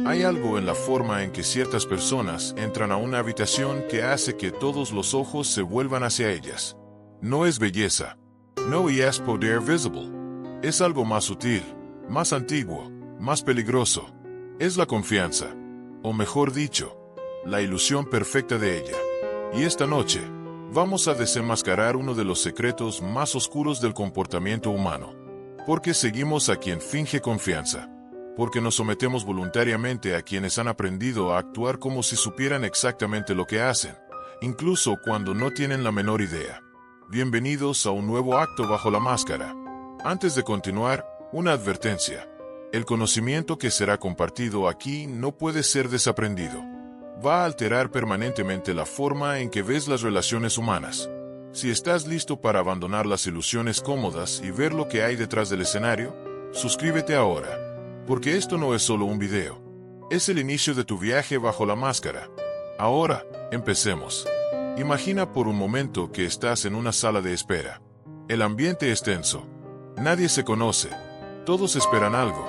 Hay algo en la forma en que ciertas personas entran a una habitación que hace que todos los ojos se vuelvan hacia ellas. No es belleza. No es poder visible. Es algo más sutil, más antiguo, más peligroso. Es la confianza. O mejor dicho, la ilusión perfecta de ella. Y esta noche, vamos a desenmascarar uno de los secretos más oscuros del comportamiento humano. Porque seguimos a quien finge confianza. Porque nos sometemos voluntariamente a quienes han aprendido a actuar como si supieran exactamente lo que hacen, incluso cuando no tienen la menor idea. Bienvenidos a un nuevo acto bajo la máscara. Antes de continuar, una advertencia. El conocimiento que será compartido aquí no puede ser desaprendido. Va a alterar permanentemente la forma en que ves las relaciones humanas. Si estás listo para abandonar las ilusiones cómodas y ver lo que hay detrás del escenario, suscríbete ahora. Porque esto no es solo un video. Es el inicio de tu viaje bajo la máscara. Ahora, empecemos. Imagina por un momento que estás en una sala de espera. El ambiente es tenso. Nadie se conoce. Todos esperan algo,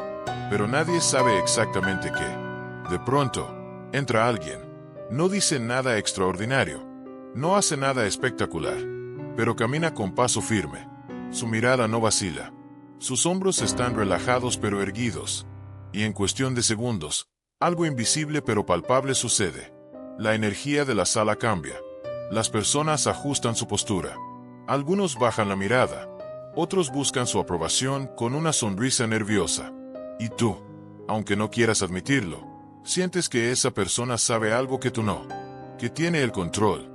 pero nadie sabe exactamente qué. De pronto, entra alguien. No dice nada extraordinario. No hace nada espectacular. Pero camina con paso firme. Su mirada no vacila. Sus hombros están relajados pero erguidos. Y en cuestión de segundos, algo invisible pero palpable sucede. La energía de la sala cambia. Las personas ajustan su postura. Algunos bajan la mirada. Otros buscan su aprobación con una sonrisa nerviosa. Y tú, aunque no quieras admitirlo, sientes que esa persona sabe algo que tú no. Que tiene el control.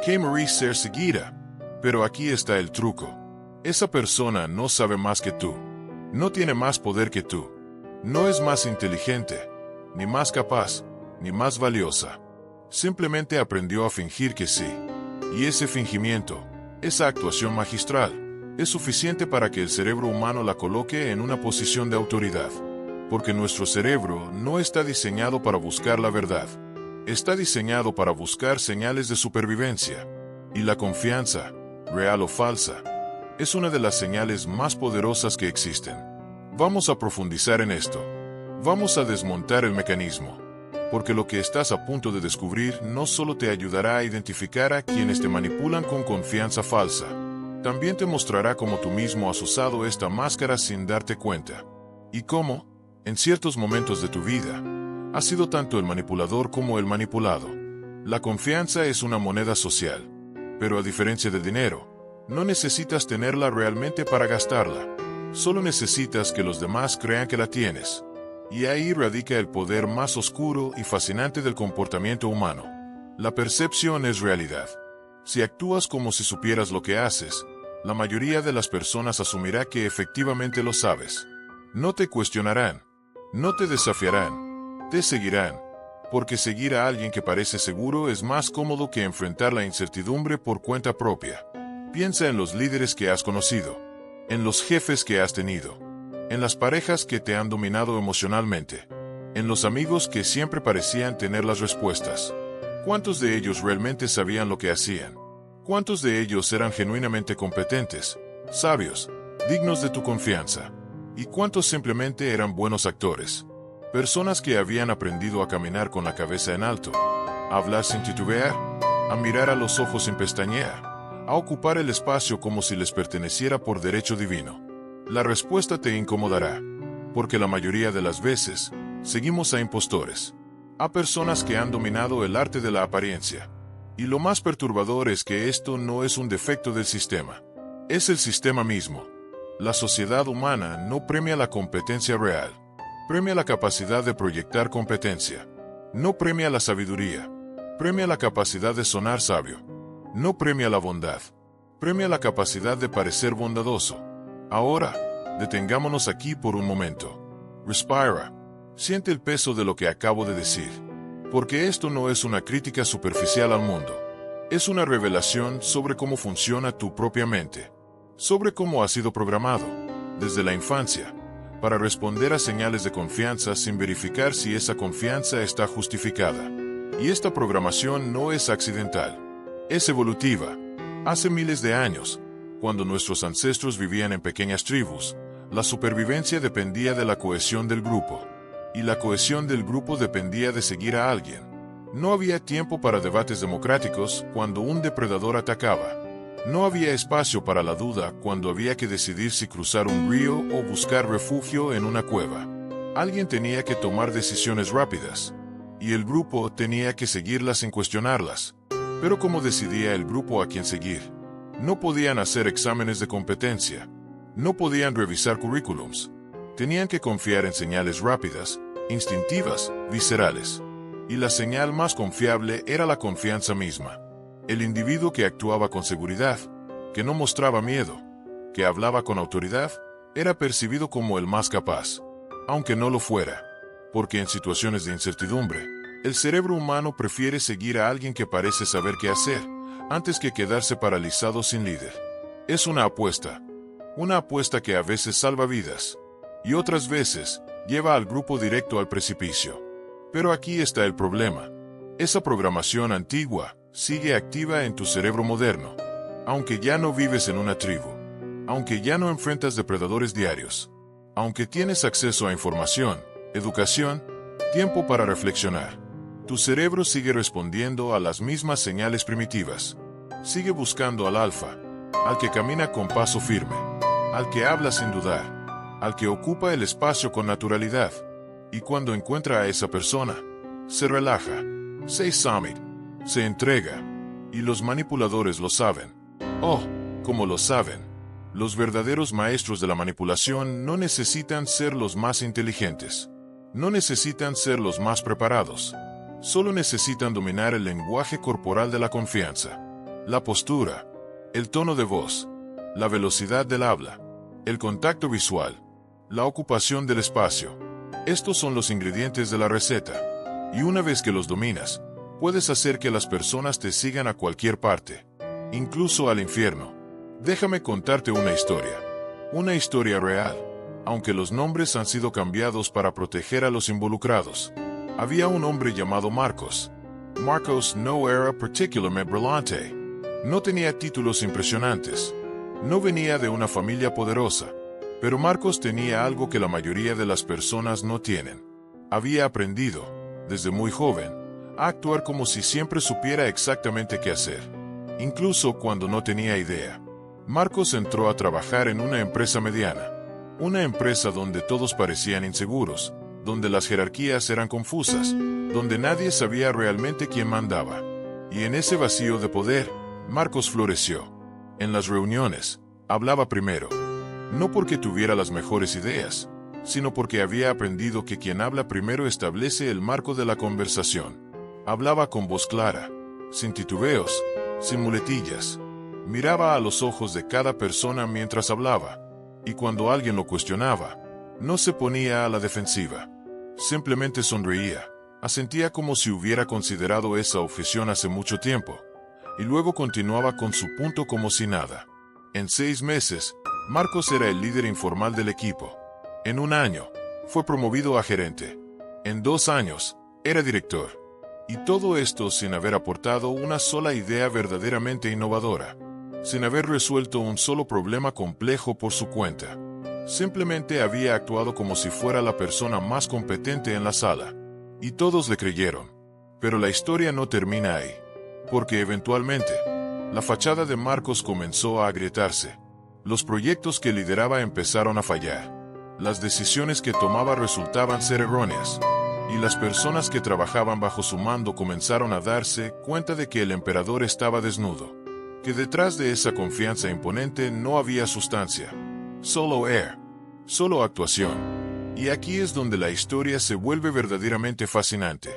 Que merece ser seguida. Pero aquí está el truco. Esa persona no sabe más que tú. No tiene más poder que tú. No es más inteligente, ni más capaz, ni más valiosa. Simplemente aprendió a fingir que sí. Y ese fingimiento, esa actuación magistral, es suficiente para que el cerebro humano la coloque en una posición de autoridad. Porque nuestro cerebro no está diseñado para buscar la verdad. Está diseñado para buscar señales de supervivencia. Y la confianza, real o falsa, es una de las señales más poderosas que existen. Vamos a profundizar en esto. Vamos a desmontar el mecanismo. Porque lo que estás a punto de descubrir no solo te ayudará a identificar a quienes te manipulan con confianza falsa, también te mostrará cómo tú mismo has usado esta máscara sin darte cuenta. Y cómo, en ciertos momentos de tu vida, has sido tanto el manipulador como el manipulado. La confianza es una moneda social. Pero a diferencia del dinero, no necesitas tenerla realmente para gastarla. Solo necesitas que los demás crean que la tienes. Y ahí radica el poder más oscuro y fascinante del comportamiento humano. La percepción es realidad. Si actúas como si supieras lo que haces, la mayoría de las personas asumirá que efectivamente lo sabes. No te cuestionarán. No te desafiarán. Te seguirán. Porque seguir a alguien que parece seguro es más cómodo que enfrentar la incertidumbre por cuenta propia. Piensa en los líderes que has conocido, en los jefes que has tenido, en las parejas que te han dominado emocionalmente, en los amigos que siempre parecían tener las respuestas. ¿Cuántos de ellos realmente sabían lo que hacían? ¿Cuántos de ellos eran genuinamente competentes, sabios, dignos de tu confianza? ¿Y cuántos simplemente eran buenos actores? Personas que habían aprendido a caminar con la cabeza en alto, a hablar sin titubear, a mirar a los ojos sin pestañear, a ocupar el espacio como si les perteneciera por derecho divino. La respuesta te incomodará, porque la mayoría de las veces, seguimos a impostores, a personas que han dominado el arte de la apariencia. Y lo más perturbador es que esto no es un defecto del sistema. Es el sistema mismo. La sociedad humana no premia la competencia real. Premia la capacidad de proyectar competencia. No premia la sabiduría. Premia la capacidad de sonar sabio. No premia la bondad. Premia la capacidad de parecer bondadoso. Ahora, detengámonos aquí por un momento. Respira. Siente el peso de lo que acabo de decir. Porque esto no es una crítica superficial al mundo. Es una revelación sobre cómo funciona tu propia mente. Sobre cómo has sido programado, desde la infancia, para responder a señales de confianza sin verificar si esa confianza está justificada. Y esta programación no es accidental. Es evolutiva. Hace miles de años, cuando nuestros ancestros vivían en pequeñas tribus, la supervivencia dependía de la cohesión del grupo. y la cohesión del grupo dependía de seguir a alguien. No había tiempo para debates democráticos cuando un depredador atacaba. No había espacio para la duda cuando había que decidir si cruzar un río o buscar refugio en una cueva. Alguien tenía que tomar decisiones rápidas, y el grupo tenía que seguirlas sin cuestionarlas. Pero ¿cómo decidía el grupo a quién seguir? No podían hacer exámenes de competencia. No podían revisar currículums. Tenían que confiar en señales rápidas, instintivas, viscerales. Y la señal más confiable era la confianza misma. El individuo que actuaba con seguridad, que no mostraba miedo, que hablaba con autoridad, era percibido como el más capaz, aunque no lo fuera, porque en situaciones de incertidumbre, el cerebro humano prefiere seguir a alguien que parece saber qué hacer, antes que quedarse paralizado sin líder. Es una apuesta que a veces salva vidas, y otras veces lleva al grupo directo al precipicio. Pero aquí está el problema. Esa programación antigua sigue activa en tu cerebro moderno, aunque ya no vives en una tribu, aunque ya no enfrentas depredadores diarios, aunque tienes acceso a información, educación, tiempo para reflexionar. Tu cerebro sigue respondiendo a las mismas señales primitivas. Sigue buscando al alfa, al que camina con paso firme, al que habla sin dudar, al que ocupa el espacio con naturalidad. Y cuando encuentra a esa persona, se relaja, se summit, se entrega. Y los manipuladores lo saben. Oh, ¿cómo lo saben? Los verdaderos maestros de la manipulación no necesitan ser los más inteligentes. No necesitan ser los más preparados. Solo necesitan dominar el lenguaje corporal de la confianza, la postura, el tono de voz, la velocidad del habla, el contacto visual, la ocupación del espacio. Estos son los ingredientes de la receta. Y una vez que los dominas, puedes hacer que las personas te sigan a cualquier parte, incluso al infierno. Déjame contarte una historia real, aunque los nombres han sido cambiados para proteger a los involucrados. Había un hombre llamado Marcos. Marcos no era particularmente brillante. No tenía títulos impresionantes. No venía de una familia poderosa. Pero Marcos tenía algo que la mayoría de las personas no tienen. Había aprendido, desde muy joven, a actuar como si siempre supiera exactamente qué hacer, incluso cuando no tenía idea. Marcos entró a trabajar en una empresa mediana, una empresa donde todos parecían inseguros, donde las jerarquías eran confusas, donde nadie sabía realmente quién mandaba. Y en ese vacío de poder, Marcos floreció. En las reuniones, hablaba primero. No porque tuviera las mejores ideas, sino porque había aprendido que quien habla primero establece el marco de la conversación. Hablaba con voz clara, sin titubeos, sin muletillas. Miraba a los ojos de cada persona mientras hablaba, y cuando alguien lo cuestionaba, no se ponía a la defensiva. Simplemente sonreía, asentía como si hubiera considerado esa objeción hace mucho tiempo, y luego continuaba con su punto como si nada. En 6 meses, Marcos era el líder informal del equipo. En 1 año, fue promovido a gerente. En 2 años, era director. Y todo esto sin haber aportado una sola idea verdaderamente innovadora, sin haber resuelto un solo problema complejo por su cuenta. Simplemente había actuado como si fuera la persona más competente en la sala. Y todos le creyeron. Pero la historia no termina ahí. Porque eventualmente, la fachada de Marcos comenzó a agrietarse. Los proyectos que lideraba empezaron a fallar. Las decisiones que tomaba resultaban ser erróneas. Y las personas que trabajaban bajo su mando comenzaron a darse cuenta de que el emperador estaba desnudo. Que detrás de esa confianza imponente no había sustancia. Solo air. Solo actuación. Y aquí es donde la historia se vuelve verdaderamente fascinante.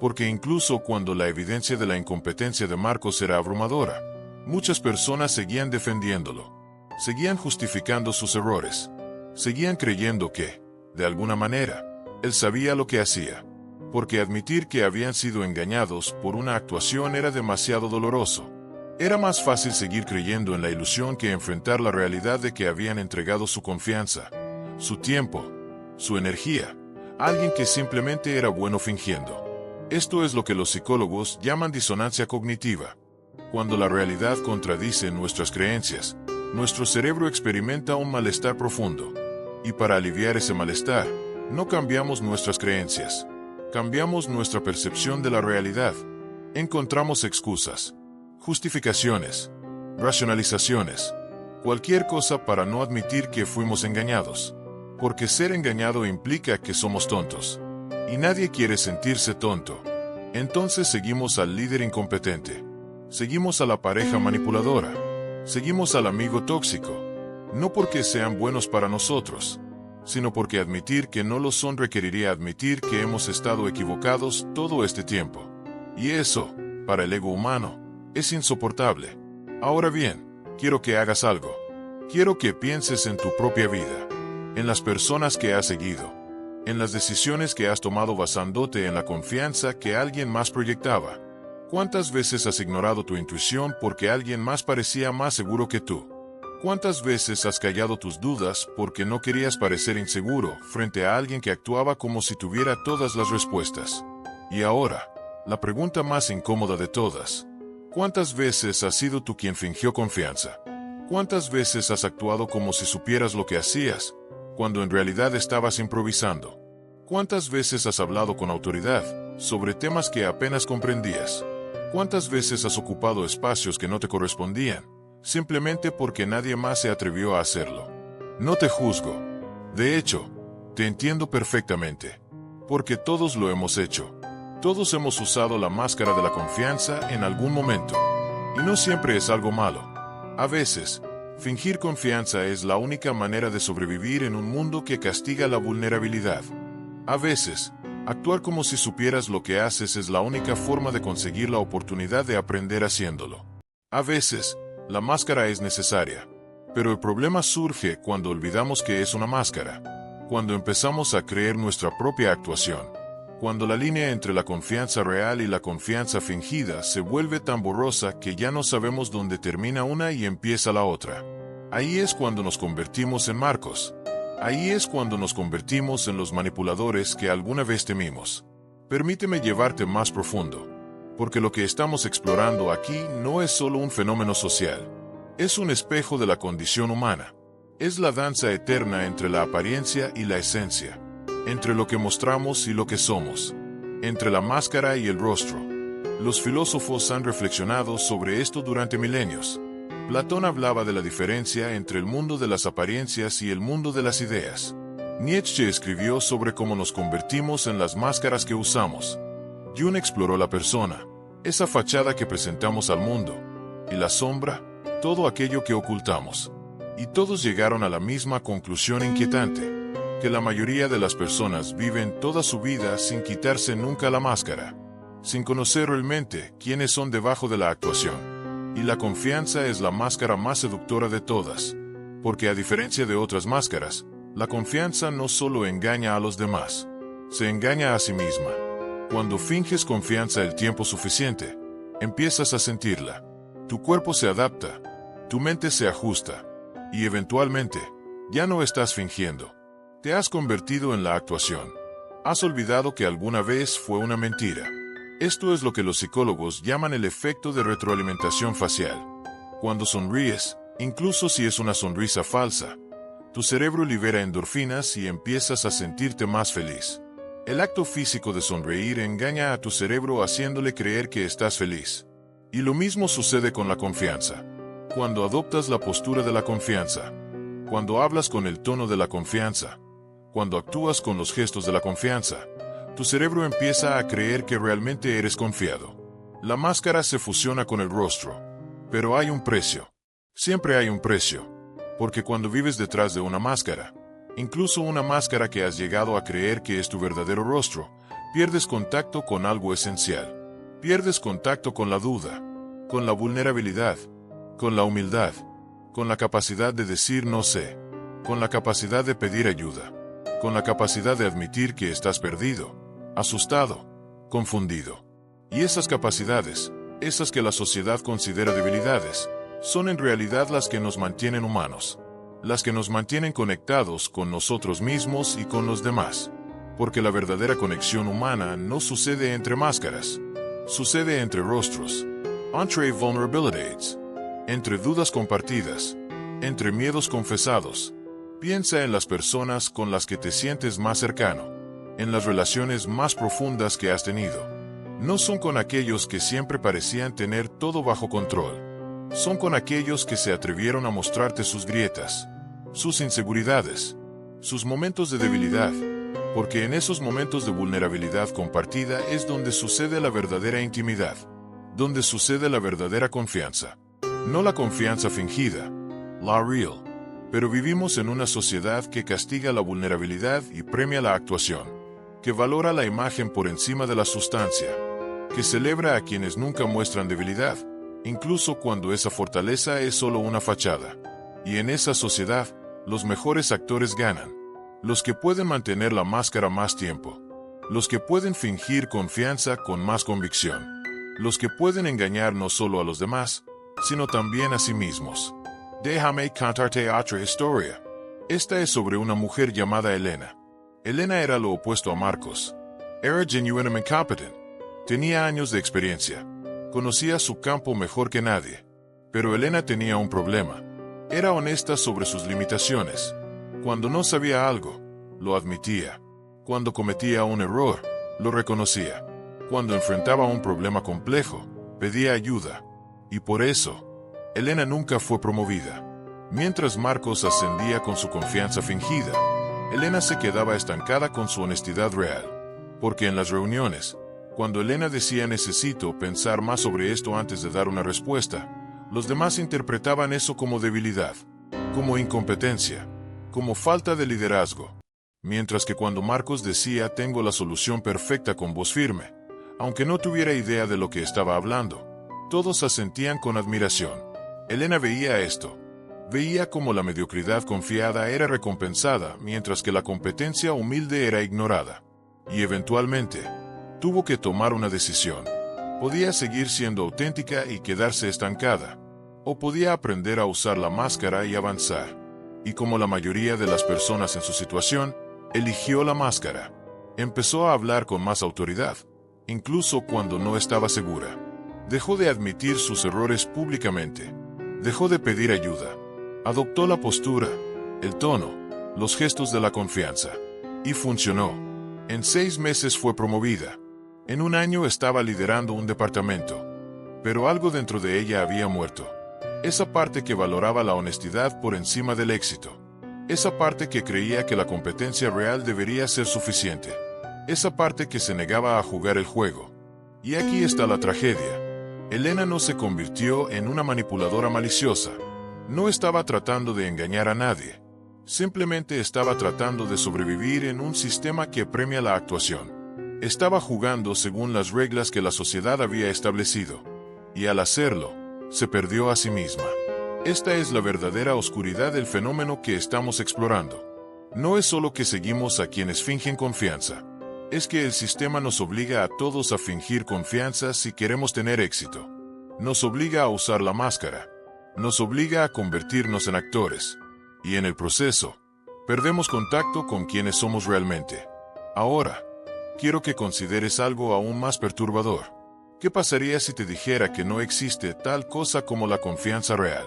Porque incluso cuando la evidencia de la incompetencia de Marcos era abrumadora, muchas personas seguían defendiéndolo. Seguían justificando sus errores. Seguían creyendo que, de alguna manera, él sabía lo que hacía. Porque admitir que habían sido engañados por una actuación era demasiado doloroso. Era más fácil seguir creyendo en la ilusión que enfrentar la realidad de que habían entregado su confianza, su tiempo, su energía, a alguien que simplemente era bueno fingiendo. Esto es lo que los psicólogos llaman disonancia cognitiva. Cuando la realidad contradice nuestras creencias, nuestro cerebro experimenta un malestar profundo. Y para aliviar ese malestar, No cambiamos nuestras creencias. Cambiamos nuestra percepción de la realidad. Encontramos excusas, justificaciones, racionalizaciones, cualquier cosa para no admitir que fuimos engañados. Porque ser engañado implica que somos tontos. Y nadie quiere sentirse tonto. Entonces seguimos al líder incompetente. Seguimos a la pareja manipuladora. Seguimos al amigo tóxico. No porque sean buenos para nosotros, sino porque admitir que no lo son requeriría admitir que hemos estado equivocados todo este tiempo. Y eso, para el ego humano, es insoportable. Ahora bien, quiero que hagas algo. Quiero que pienses en tu propia vida, en las personas que has seguido, en las decisiones que has tomado basándote en la confianza que alguien más proyectaba. ¿Cuántas veces has ignorado tu intuición porque alguien más parecía más seguro que tú? ¿Cuántas veces has callado tus dudas porque no querías parecer inseguro frente a alguien que actuaba como si tuviera todas las respuestas? Y ahora, la pregunta más incómoda de todas. ¿Cuántas veces has sido tú quien fingió confianza? ¿Cuántas veces has actuado como si supieras lo que hacías, cuando en realidad estabas improvisando? ¿Cuántas veces has hablado con autoridad sobre temas que apenas comprendías? ¿Cuántas veces has ocupado espacios que no te correspondían, simplemente porque nadie más se atrevió a hacerlo? No te juzgo. De hecho, te entiendo perfectamente. Porque todos lo hemos hecho. Todos hemos usado la máscara de la confianza en algún momento. Y no siempre es algo malo. A veces, fingir confianza es la única manera de sobrevivir en un mundo que castiga la vulnerabilidad. A veces, actuar como si supieras lo que haces es la única forma de conseguir la oportunidad de aprender haciéndolo. A veces, la máscara es necesaria. Pero el problema surge cuando olvidamos que es una máscara. Cuando empezamos a creer nuestra propia actuación. Cuando la línea entre la confianza real y la confianza fingida se vuelve tan borrosa que ya no sabemos dónde termina una y empieza la otra. Ahí es cuando nos convertimos en Marcos. Ahí es cuando nos convertimos en los manipuladores que alguna vez temimos. Permíteme llevarte más profundo. Porque lo que estamos explorando aquí no es solo un fenómeno social. Es un espejo de la condición humana. Es la danza eterna entre la apariencia y la esencia. Entre lo que mostramos y lo que somos. Entre la máscara y el rostro. Los filósofos han reflexionado sobre esto durante milenios. Platón hablaba de la diferencia entre el mundo de las apariencias y el mundo de las ideas. Nietzsche escribió sobre cómo nos convertimos en las máscaras que usamos. Jung exploró la persona, esa fachada que presentamos al mundo, y la sombra, todo aquello que ocultamos. Y todos llegaron a la misma conclusión inquietante. Que la mayoría de las personas viven toda su vida sin quitarse nunca la máscara, sin conocer realmente quiénes son debajo de la actuación. Y la confianza es la máscara más seductora de todas, porque a diferencia de otras máscaras, la confianza no solo engaña a los demás, se engaña a sí misma. Cuando finges confianza el tiempo suficiente, empiezas a sentirla. Tu cuerpo se adapta, tu mente se ajusta, y eventualmente, ya no estás fingiendo. Te has convertido en la actuación. Has olvidado que alguna vez fue una mentira. Esto es lo que los psicólogos llaman el efecto de retroalimentación facial. Cuando sonríes, incluso si es una sonrisa falsa, tu cerebro libera endorfinas y empiezas a sentirte más feliz. El acto físico de sonreír engaña a tu cerebro haciéndole creer que estás feliz. Y lo mismo sucede con la confianza. Cuando adoptas la postura de la confianza, cuando hablas con el tono de la confianza, cuando actúas con los gestos de la confianza, tu cerebro empieza a creer que realmente eres confiado. La máscara se fusiona con el rostro. Pero hay un precio. Siempre hay un precio. Porque cuando vives detrás de una máscara, incluso una máscara que has llegado a creer que es tu verdadero rostro, pierdes contacto con algo esencial. Pierdes contacto con la duda, con la vulnerabilidad, con la humildad, con la capacidad de decir no sé, con la capacidad de pedir ayuda, con la capacidad de admitir que estás perdido, asustado, confundido. Y esas capacidades, esas que la sociedad considera debilidades, son en realidad las que nos mantienen humanos, las que nos mantienen conectados con nosotros mismos y con los demás. Porque la verdadera conexión humana no sucede entre máscaras, sucede entre rostros, entre vulnerabilities, entre dudas compartidas, entre miedos confesados. Piensa en las personas con las que te sientes más cercano, en las relaciones más profundas que has tenido. No son con aquellos que siempre parecían tener todo bajo control. Son con aquellos que se atrevieron a mostrarte sus grietas, sus inseguridades, sus momentos de debilidad, porque en esos momentos de vulnerabilidad compartida es donde sucede la verdadera intimidad, donde sucede la verdadera confianza. No la confianza fingida, la real. Pero vivimos en una sociedad que castiga la vulnerabilidad y premia la actuación, que valora la imagen por encima de la sustancia, que celebra a quienes nunca muestran debilidad, incluso cuando esa fortaleza es solo una fachada. Y en esa sociedad, los mejores actores ganan, los que pueden mantener la máscara más tiempo, los que pueden fingir confianza con más convicción, los que pueden engañar no solo a los demás, sino también a sí mismos. Déjame contarte otra historia. Esta es sobre una mujer llamada Elena. Elena era lo opuesto a Marcos. Era genuinamente competent. Tenía años de experiencia. Conocía su campo mejor que nadie. Pero Elena tenía un problema. Era honesta sobre sus limitaciones. Cuando no sabía algo, lo admitía. Cuando cometía un error, lo reconocía. Cuando enfrentaba un problema complejo, pedía ayuda. Y por eso, Elena nunca fue promovida. Mientras Marcos ascendía con su confianza fingida, Elena se quedaba estancada con su honestidad real. Porque en las reuniones, cuando Elena decía necesito pensar más sobre esto antes de dar una respuesta, los demás interpretaban eso como debilidad, como incompetencia, como falta de liderazgo. Mientras que cuando Marcos decía tengo la solución perfecta con voz firme, aunque no tuviera idea de lo que estaba hablando, todos asentían con admiración. Elena veía esto. Veía cómo la mediocridad confiada era recompensada, mientras que la competencia humilde era ignorada. Y eventualmente, tuvo que tomar una decisión. Podía seguir siendo auténtica y quedarse estancada, o podía aprender a usar la máscara y avanzar. Y como la mayoría de las personas en su situación, eligió la máscara. Empezó a hablar con más autoridad, incluso cuando no estaba segura. Dejó de admitir sus errores públicamente. Dejó de pedir ayuda. Adoptó la postura, el tono, los gestos de la confianza. Y funcionó. En 6 meses fue promovida. En 1 año estaba liderando un departamento. Pero algo dentro de ella había muerto. Esa parte que valoraba la honestidad por encima del éxito. Esa parte que creía que la competencia real debería ser suficiente. Esa parte que se negaba a jugar el juego. Y aquí está la tragedia. Elena no se convirtió en una manipuladora maliciosa. No estaba tratando de engañar a nadie. Simplemente estaba tratando de sobrevivir en un sistema que premia la actuación. Estaba jugando según las reglas que la sociedad había establecido. Y al hacerlo, se perdió a sí misma. Esta es la verdadera oscuridad del fenómeno que estamos explorando. No es solo que seguimos a quienes fingen confianza. Es que el sistema nos obliga a todos a fingir confianza si queremos tener éxito. Nos obliga a usar la máscara. Nos obliga a convertirnos en actores. Y en el proceso, perdemos contacto con quienes somos realmente. Ahora, quiero que consideres algo aún más perturbador. ¿Qué pasaría si te dijera que no existe tal cosa como la confianza real?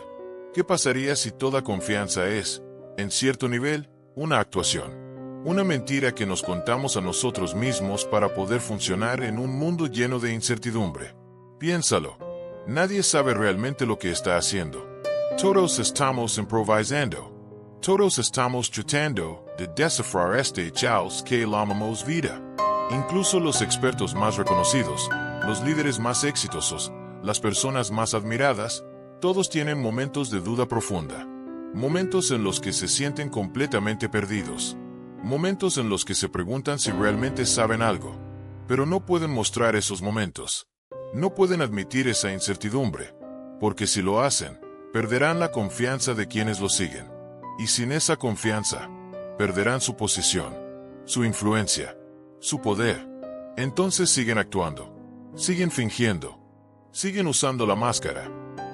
¿Qué pasaría si toda confianza es, en cierto nivel, una actuación? Una mentira que nos contamos a nosotros mismos para poder funcionar en un mundo lleno de incertidumbre. Piénsalo. Nadie sabe realmente lo que está haciendo. Todos estamos improvisando. Todos estamos tratando de descifrar este caos que llamamos vida. Incluso los expertos más reconocidos, los líderes más exitosos, las personas más admiradas, todos tienen momentos de duda profunda. Momentos en los que se sienten completamente perdidos. Momentos en los que se preguntan si realmente saben algo, pero no pueden mostrar esos momentos. No pueden admitir esa incertidumbre, porque si lo hacen, perderán la confianza de quienes los siguen. Y sin esa confianza, perderán su posición, su influencia, su poder. Entonces siguen actuando, siguen fingiendo, siguen usando la máscara,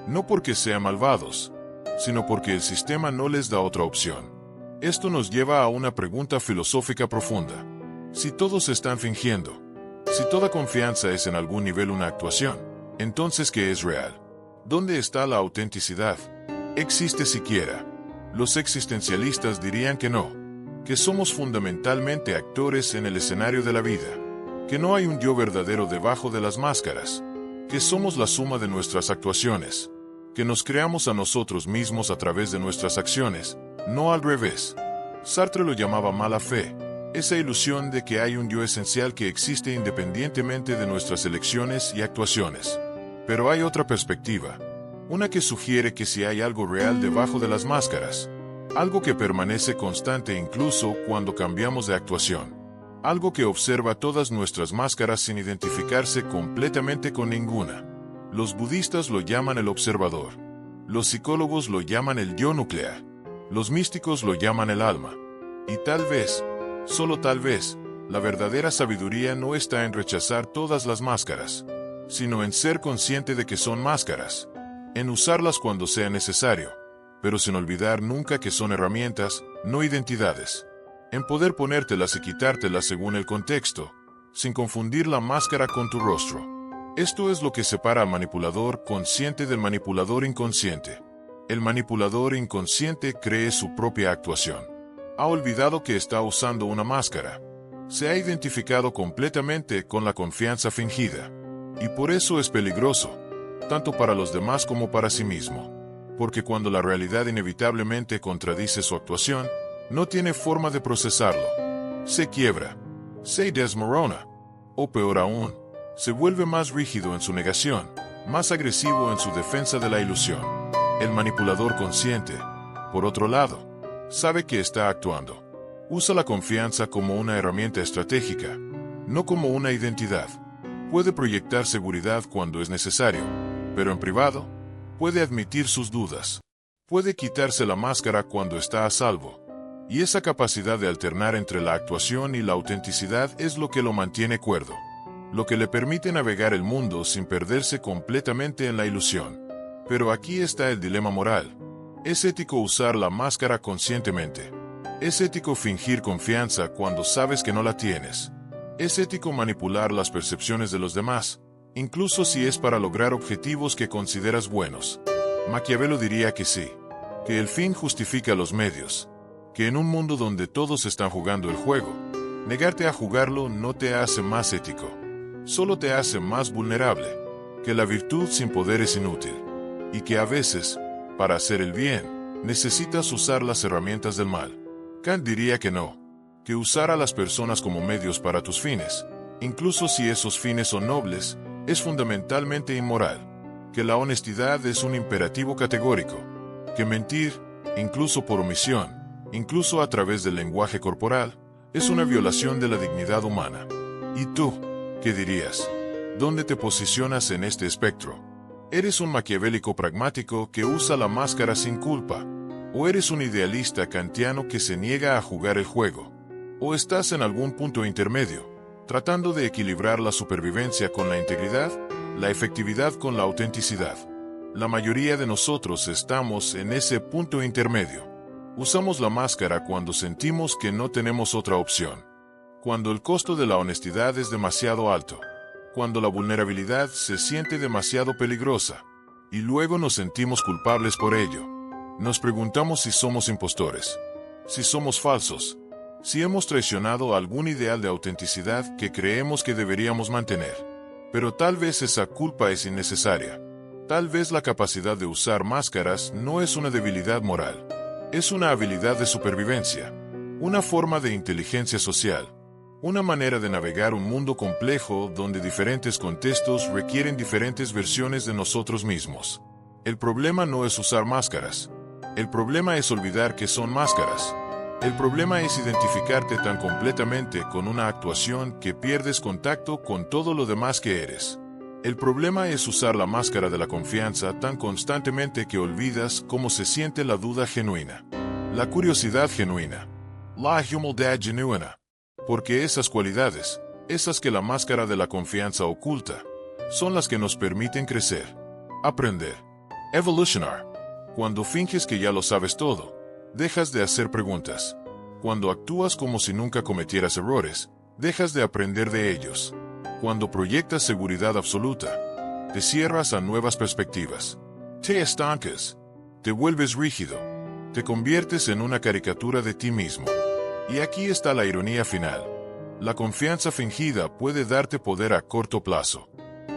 no porque sean malvados, sino porque el sistema no les da otra opción. Esto nos lleva a una pregunta filosófica profunda. Si todos están fingiendo, si toda confianza es en algún nivel una actuación, entonces ¿qué es real? ¿Dónde está la autenticidad? ¿Existe siquiera? Los existencialistas dirían que no, que somos fundamentalmente actores en el escenario de la vida, que no hay un yo verdadero debajo de las máscaras, que somos la suma de nuestras actuaciones, que nos creamos a nosotros mismos a través de nuestras acciones, no al revés. Sartre lo llamaba mala fe, esa ilusión de que hay un yo esencial que existe independientemente de nuestras elecciones y actuaciones. Pero hay otra perspectiva, una que sugiere que si hay algo real debajo de las máscaras, algo que permanece constante incluso cuando cambiamos de actuación, algo que observa todas nuestras máscaras sin identificarse completamente con ninguna. Los budistas lo llaman el observador, los psicólogos lo llaman el yo nuclear, los místicos lo llaman el alma. Y tal vez, solo tal vez, la verdadera sabiduría no está en rechazar todas las máscaras, sino en ser consciente de que son máscaras, en usarlas cuando sea necesario, pero sin olvidar nunca que son herramientas, no identidades, en poder ponértelas y quitártelas según el contexto, sin confundir la máscara con tu rostro. Esto es lo que separa al manipulador consciente del manipulador inconsciente. El manipulador inconsciente cree su propia actuación. Ha olvidado que está usando una máscara. Se ha identificado completamente con la confianza fingida. Y por eso es peligroso, tanto para los demás como para sí mismo. Porque cuando la realidad inevitablemente contradice su actuación, no tiene forma de procesarlo. Se quiebra, se desmorona, o peor aún, se vuelve más rígido en su negación, más agresivo en su defensa de la ilusión. El manipulador consciente, por otro lado, sabe que está actuando. Usa la confianza como una herramienta estratégica, no como una identidad. Puede proyectar seguridad cuando es necesario, pero en privado, puede admitir sus dudas. Puede quitarse la máscara cuando está a salvo. Y esa capacidad de alternar entre la actuación y la autenticidad es lo que lo mantiene cuerdo, lo que le permite navegar el mundo sin perderse completamente en la ilusión. Pero aquí está el dilema moral. ¿Es ético usar la máscara conscientemente? ¿Es ético fingir confianza cuando sabes que no la tienes? ¿Es ético manipular las percepciones de los demás, incluso si es para lograr objetivos que consideras buenos? Maquiavelo diría que sí, que el fin justifica los medios, que en un mundo donde todos están jugando el juego, negarte a jugarlo no te hace más ético, solo te hace más vulnerable, que la virtud sin poder es inútil, y que a veces, para hacer el bien, necesitas usar las herramientas del mal. Kant diría que no, que usar a las personas como medios para tus fines, incluso si esos fines son nobles, es fundamentalmente inmoral, que la honestidad es un imperativo categórico, que mentir, incluso por omisión, incluso a través del lenguaje corporal, es una violación de la dignidad humana. ¿Y tú, qué dirías? ¿Dónde te posicionas en este espectro? ¿Eres un maquiavélico pragmático que usa la máscara sin culpa? ¿O eres un idealista kantiano que se niega a jugar el juego? ¿O estás en algún punto intermedio, tratando de equilibrar la supervivencia con la integridad, la efectividad con la autenticidad? La mayoría de nosotros estamos en ese punto intermedio. Usamos la máscara cuando sentimos que no tenemos otra opción, cuando el costo de la honestidad es demasiado alto, cuando la vulnerabilidad se siente demasiado peligrosa, y luego nos sentimos culpables por ello. Nos preguntamos si somos impostores, si somos falsos, si hemos traicionado algún ideal de autenticidad que creemos que deberíamos mantener. Pero tal vez esa culpa es innecesaria. Tal vez la capacidad de usar máscaras no es una debilidad moral. Es una habilidad de supervivencia, una forma de inteligencia social, una manera de navegar un mundo complejo donde diferentes contextos requieren diferentes versiones de nosotros mismos. El problema no es usar máscaras. El problema es olvidar que son máscaras. El problema es identificarte tan completamente con una actuación que pierdes contacto con todo lo demás que eres. El problema es usar la máscara de la confianza tan constantemente que olvidas cómo se siente la duda genuina, la curiosidad genuina, la humildad genuina. Porque esas cualidades, esas que la máscara de la confianza oculta, son las que nos permiten crecer, aprender, evolucionar. Cuando finges que ya lo sabes todo, dejas de hacer preguntas. Cuando actúas como si nunca cometieras errores, dejas de aprender de ellos. Cuando proyectas seguridad absoluta, te cierras a nuevas perspectivas. Te estancas, te vuelves rígido, Te conviertes en una caricatura de ti mismo. Y aquí está la ironía final. La confianza fingida puede darte poder a corto plazo.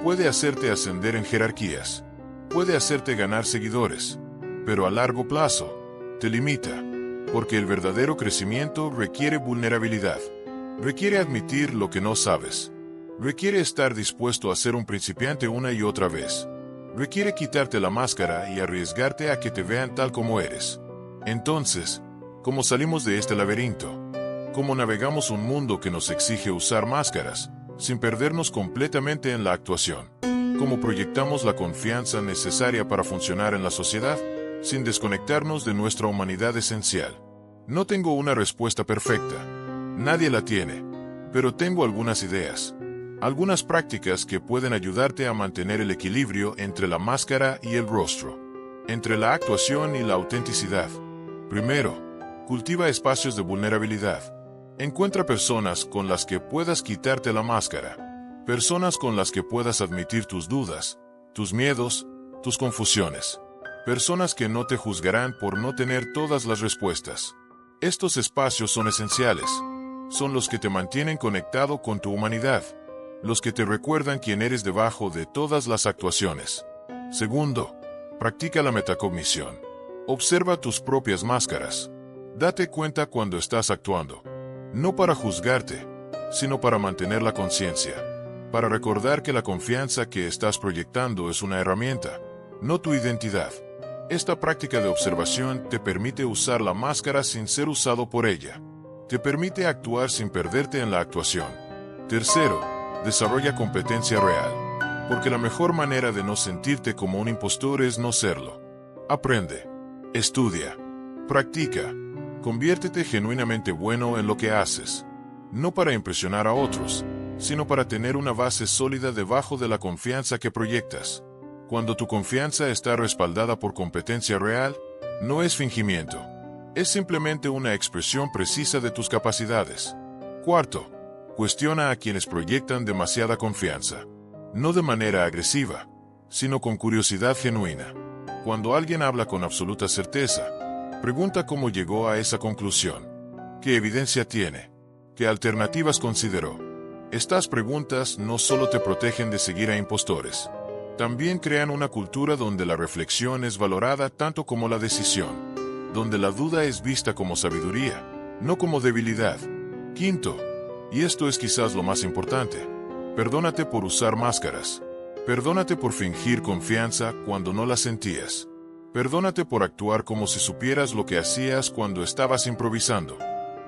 Puede hacerte ascender en jerarquías. Puede hacerte ganar seguidores. Pero a largo plazo, te limita. Porque el verdadero crecimiento requiere vulnerabilidad. Requiere admitir lo que no sabes. Requiere estar dispuesto a ser un principiante una y otra vez. Requiere quitarte la máscara y arriesgarte a que te vean tal como eres. Entonces, ¿cómo salimos de este laberinto? ¿Cómo navegamos un mundo que nos exige usar máscaras, sin perdernos completamente en la actuación? ¿Cómo proyectamos la confianza necesaria para funcionar en la sociedad, sin desconectarnos de nuestra humanidad esencial? No tengo una respuesta perfecta. Nadie la tiene. Pero tengo algunas ideas. Algunas prácticas que pueden ayudarte a mantener el equilibrio entre la máscara y el rostro. Entre la actuación y la autenticidad. Primero, cultiva espacios de vulnerabilidad. Encuentra personas con las que puedas quitarte la máscara. Personas con las que puedas admitir tus dudas, tus miedos, tus confusiones. Personas que no te juzgarán por no tener todas las respuestas. Estos espacios son esenciales. Son los que te mantienen conectado con tu humanidad. Los que te recuerdan quién eres debajo de todas las actuaciones. Segundo, practica la metacognición. Observa tus propias máscaras. Date cuenta cuando estás actuando. No para juzgarte, sino para mantener la conciencia. Para recordar que la confianza que estás proyectando es una herramienta, no tu identidad. Esta práctica de observación te permite usar la máscara sin ser usado por ella. Te permite actuar sin perderte en la actuación. Tercero, desarrolla competencia real. Porque la mejor manera de no sentirte como un impostor es no serlo. Aprende. Estudia, practica, conviértete genuinamente bueno en lo que haces, no para impresionar a otros, sino para tener una base sólida debajo de la confianza que proyectas. Cuando tu confianza está respaldada por competencia real, no es fingimiento, es simplemente una expresión precisa de tus capacidades. Cuarto, cuestiona a quienes proyectan demasiada confianza, no de manera agresiva, sino con curiosidad genuina. Cuando alguien habla con absoluta certeza, pregunta cómo llegó a esa conclusión. ¿Qué evidencia tiene? ¿Qué alternativas consideró? Estas preguntas no solo te protegen de seguir a impostores, también crean una cultura donde la reflexión es valorada tanto como la decisión, donde la duda es vista como sabiduría, no como debilidad. Quinto, y esto es quizás lo más importante, perdónate por usar máscaras. Perdónate por fingir confianza cuando no la sentías. Perdónate por actuar como si supieras lo que hacías cuando estabas improvisando.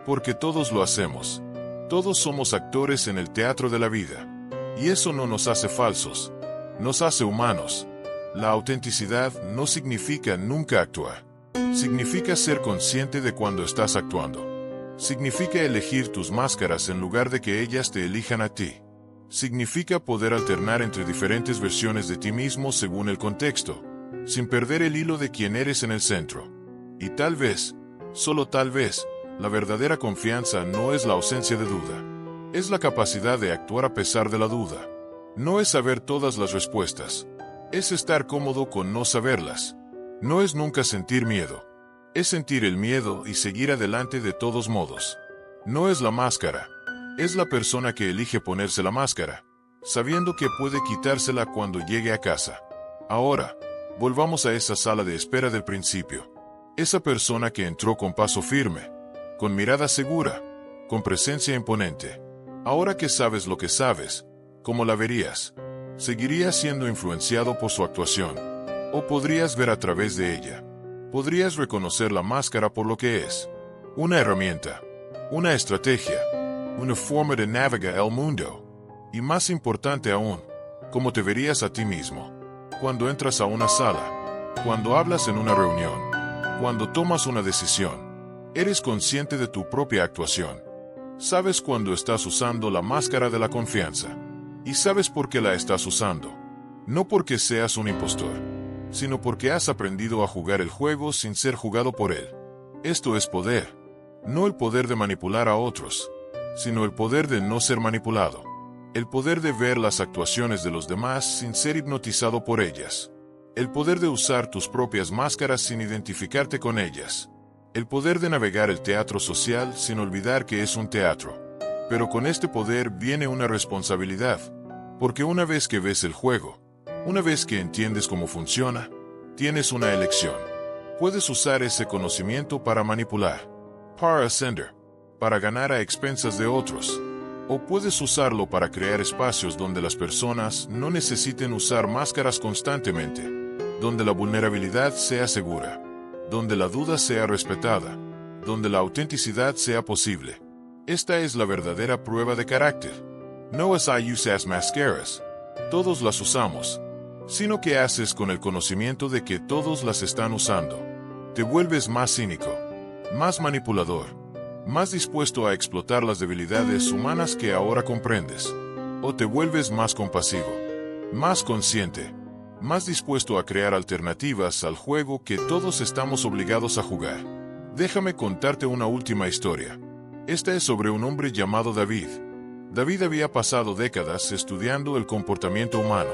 Porque todos lo hacemos. Todos somos actores en el teatro de la vida. Y eso no nos hace falsos. Nos hace humanos. La autenticidad no significa nunca actuar. Significa ser consciente de cuando estás actuando. Significa elegir tus máscaras en lugar de que ellas te elijan a ti. Significa poder alternar entre diferentes versiones de ti mismo según el contexto, sin perder el hilo de quién eres en el centro. Y tal vez, solo tal vez, la verdadera confianza no es la ausencia de duda. Es la capacidad de actuar a pesar de la duda. No es saber todas las respuestas. Es estar cómodo con no saberlas. No es nunca sentir miedo. Es sentir el miedo y seguir adelante de todos modos. No es la máscara. Es la persona que elige ponerse la máscara, sabiendo que puede quitársela cuando llegue a casa. Ahora, volvamos a esa sala de espera del principio. Esa persona que entró con paso firme, con mirada segura, con presencia imponente. Ahora que sabes lo que sabes, ¿cómo la verías? ¿Seguirías siendo influenciado por su actuación? ¿O podrías ver a través de ella? ¿Podrías reconocer la máscara por lo que es? Una herramienta, una estrategia, una forma de navegar el mundo. Y más importante aún, ¿cómo te verías a ti mismo? Cuando entras a una sala, cuando hablas en una reunión, cuando tomas una decisión, eres consciente de tu propia actuación. Sabes cuando estás usando la máscara de la confianza. Y sabes por qué la estás usando. No porque seas un impostor, sino porque has aprendido a jugar el juego sin ser jugado por él. Esto es poder. No el poder de manipular a otros, sino el poder de no ser manipulado. El poder de ver las actuaciones de los demás sin ser hipnotizado por ellas. El poder de usar tus propias máscaras sin identificarte con ellas. El poder de navegar el teatro social sin olvidar que es un teatro. Pero con este poder viene una responsabilidad, porque una vez que ves el juego, una vez que entiendes cómo funciona, tienes una elección. Puedes usar ese conocimiento para manipular, para ascender, para ganar a expensas de otros, o puedes usarlo para crear espacios donde las personas no necesiten usar máscaras constantemente, donde la vulnerabilidad sea segura, donde la duda sea respetada, donde la autenticidad sea posible. Esta es la verdadera prueba de carácter. No es I use as máscaras, todos las usamos, sino que haces con el conocimiento de que todos las están usando. Te vuelves más cínico, más manipulador, más dispuesto a explotar las debilidades humanas que ahora comprendes. O te vuelves más compasivo, más consciente, más dispuesto a crear alternativas al juego que todos estamos obligados a jugar. Déjame contarte una última historia. Esta es sobre un hombre llamado David. David había pasado décadas estudiando el comportamiento humano.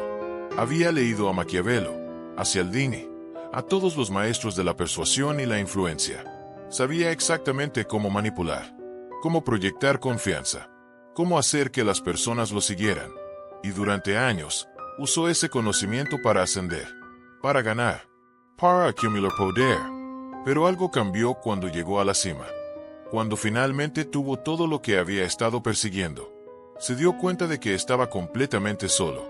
Había leído a Maquiavelo, a Cialdini, a todos los maestros de la persuasión y la influencia. Sabía exactamente cómo manipular, cómo proyectar confianza, cómo hacer que las personas lo siguieran. Y durante años, usó ese conocimiento para ascender, para ganar, para acumular poder. Pero algo cambió cuando llegó a la cima. Cuando finalmente tuvo todo lo que había estado persiguiendo, se dio cuenta de que estaba completamente solo,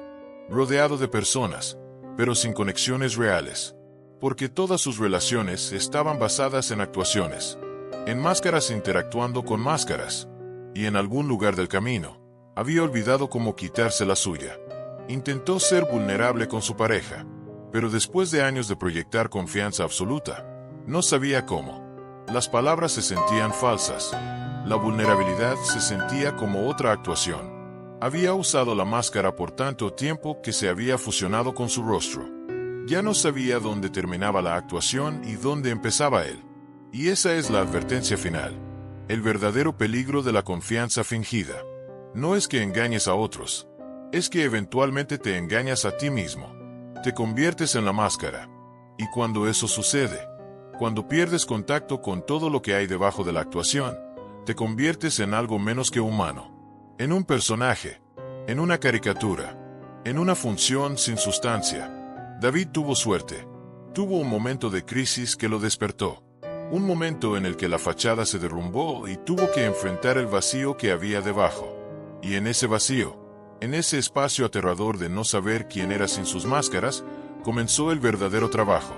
rodeado de personas, pero sin conexiones reales, porque todas sus relaciones estaban basadas en actuaciones, en máscaras interactuando con máscaras, y en algún lugar del camino, había olvidado cómo quitarse la suya. Intentó ser vulnerable con su pareja, pero después de años de proyectar confianza absoluta, no sabía cómo. Las palabras se sentían falsas. La vulnerabilidad se sentía como otra actuación. Había usado la máscara por tanto tiempo que se había fusionado con su rostro. Ya no sabía dónde terminaba la actuación y dónde empezaba él. Y esa es la advertencia final. El verdadero peligro de la confianza fingida. No es que engañes a otros. Es que eventualmente te engañas a ti mismo. Te conviertes en la máscara. Y cuando eso sucede, cuando pierdes contacto con todo lo que hay debajo de la actuación, te conviertes en algo menos que humano. En un personaje, en una caricatura, en una función sin sustancia. David tuvo suerte. Tuvo un momento de crisis que lo despertó. Un momento en el que la fachada se derrumbó y tuvo que enfrentar el vacío que había debajo. Y en ese vacío, en ese espacio aterrador de no saber quién era sin sus máscaras, comenzó el verdadero trabajo.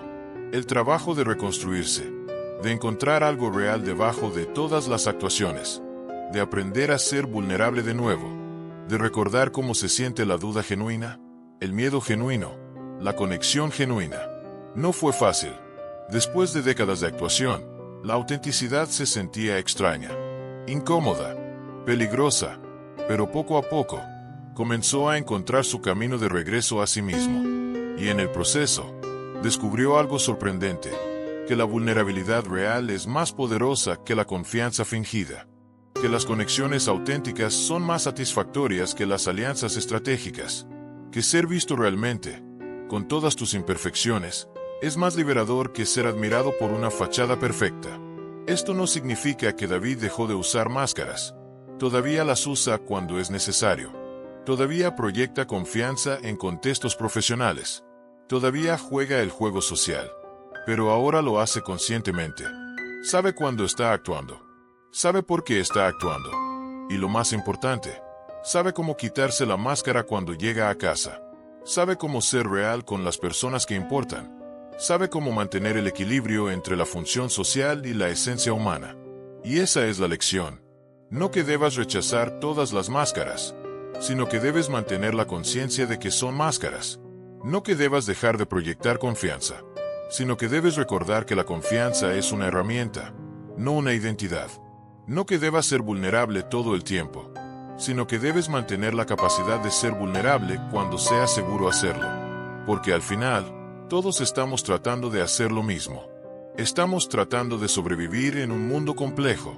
El trabajo de reconstruirse, de encontrar algo real debajo de todas las actuaciones, de aprender a ser vulnerable de nuevo, de recordar cómo se siente la duda genuina, el miedo genuino, la conexión genuina. No fue fácil. Después de décadas de actuación, la autenticidad se sentía extraña, incómoda, peligrosa, pero poco a poco, comenzó a encontrar su camino de regreso a sí mismo. Y en el proceso, descubrió algo sorprendente, que la vulnerabilidad real es más poderosa que la confianza fingida, que las conexiones auténticas son más satisfactorias que las alianzas estratégicas, que ser visto realmente, con todas tus imperfecciones, es más liberador que ser admirado por una fachada perfecta. Esto no significa que David dejó de usar máscaras. Todavía las usa cuando es necesario. Todavía proyecta confianza en contextos profesionales. Todavía juega el juego social. Pero ahora lo hace conscientemente. Sabe cuándo está actuando. Sabe por qué está actuando. Y lo más importante, sabe cómo quitarse la máscara cuando llega a casa. Sabe cómo ser real con las personas que importan. Sabe cómo mantener el equilibrio entre la función social y la esencia humana. Y esa es la lección. No que debas rechazar todas las máscaras, sino que debes mantener la conciencia de que son máscaras. No que debas dejar de proyectar confianza, sino que debes recordar que la confianza es una herramienta, no una identidad. No que debas ser vulnerable todo el tiempo, sino que debes mantener la capacidad de ser vulnerable cuando sea seguro hacerlo. Porque al final, todos estamos tratando de hacer lo mismo. Estamos tratando de sobrevivir en un mundo complejo,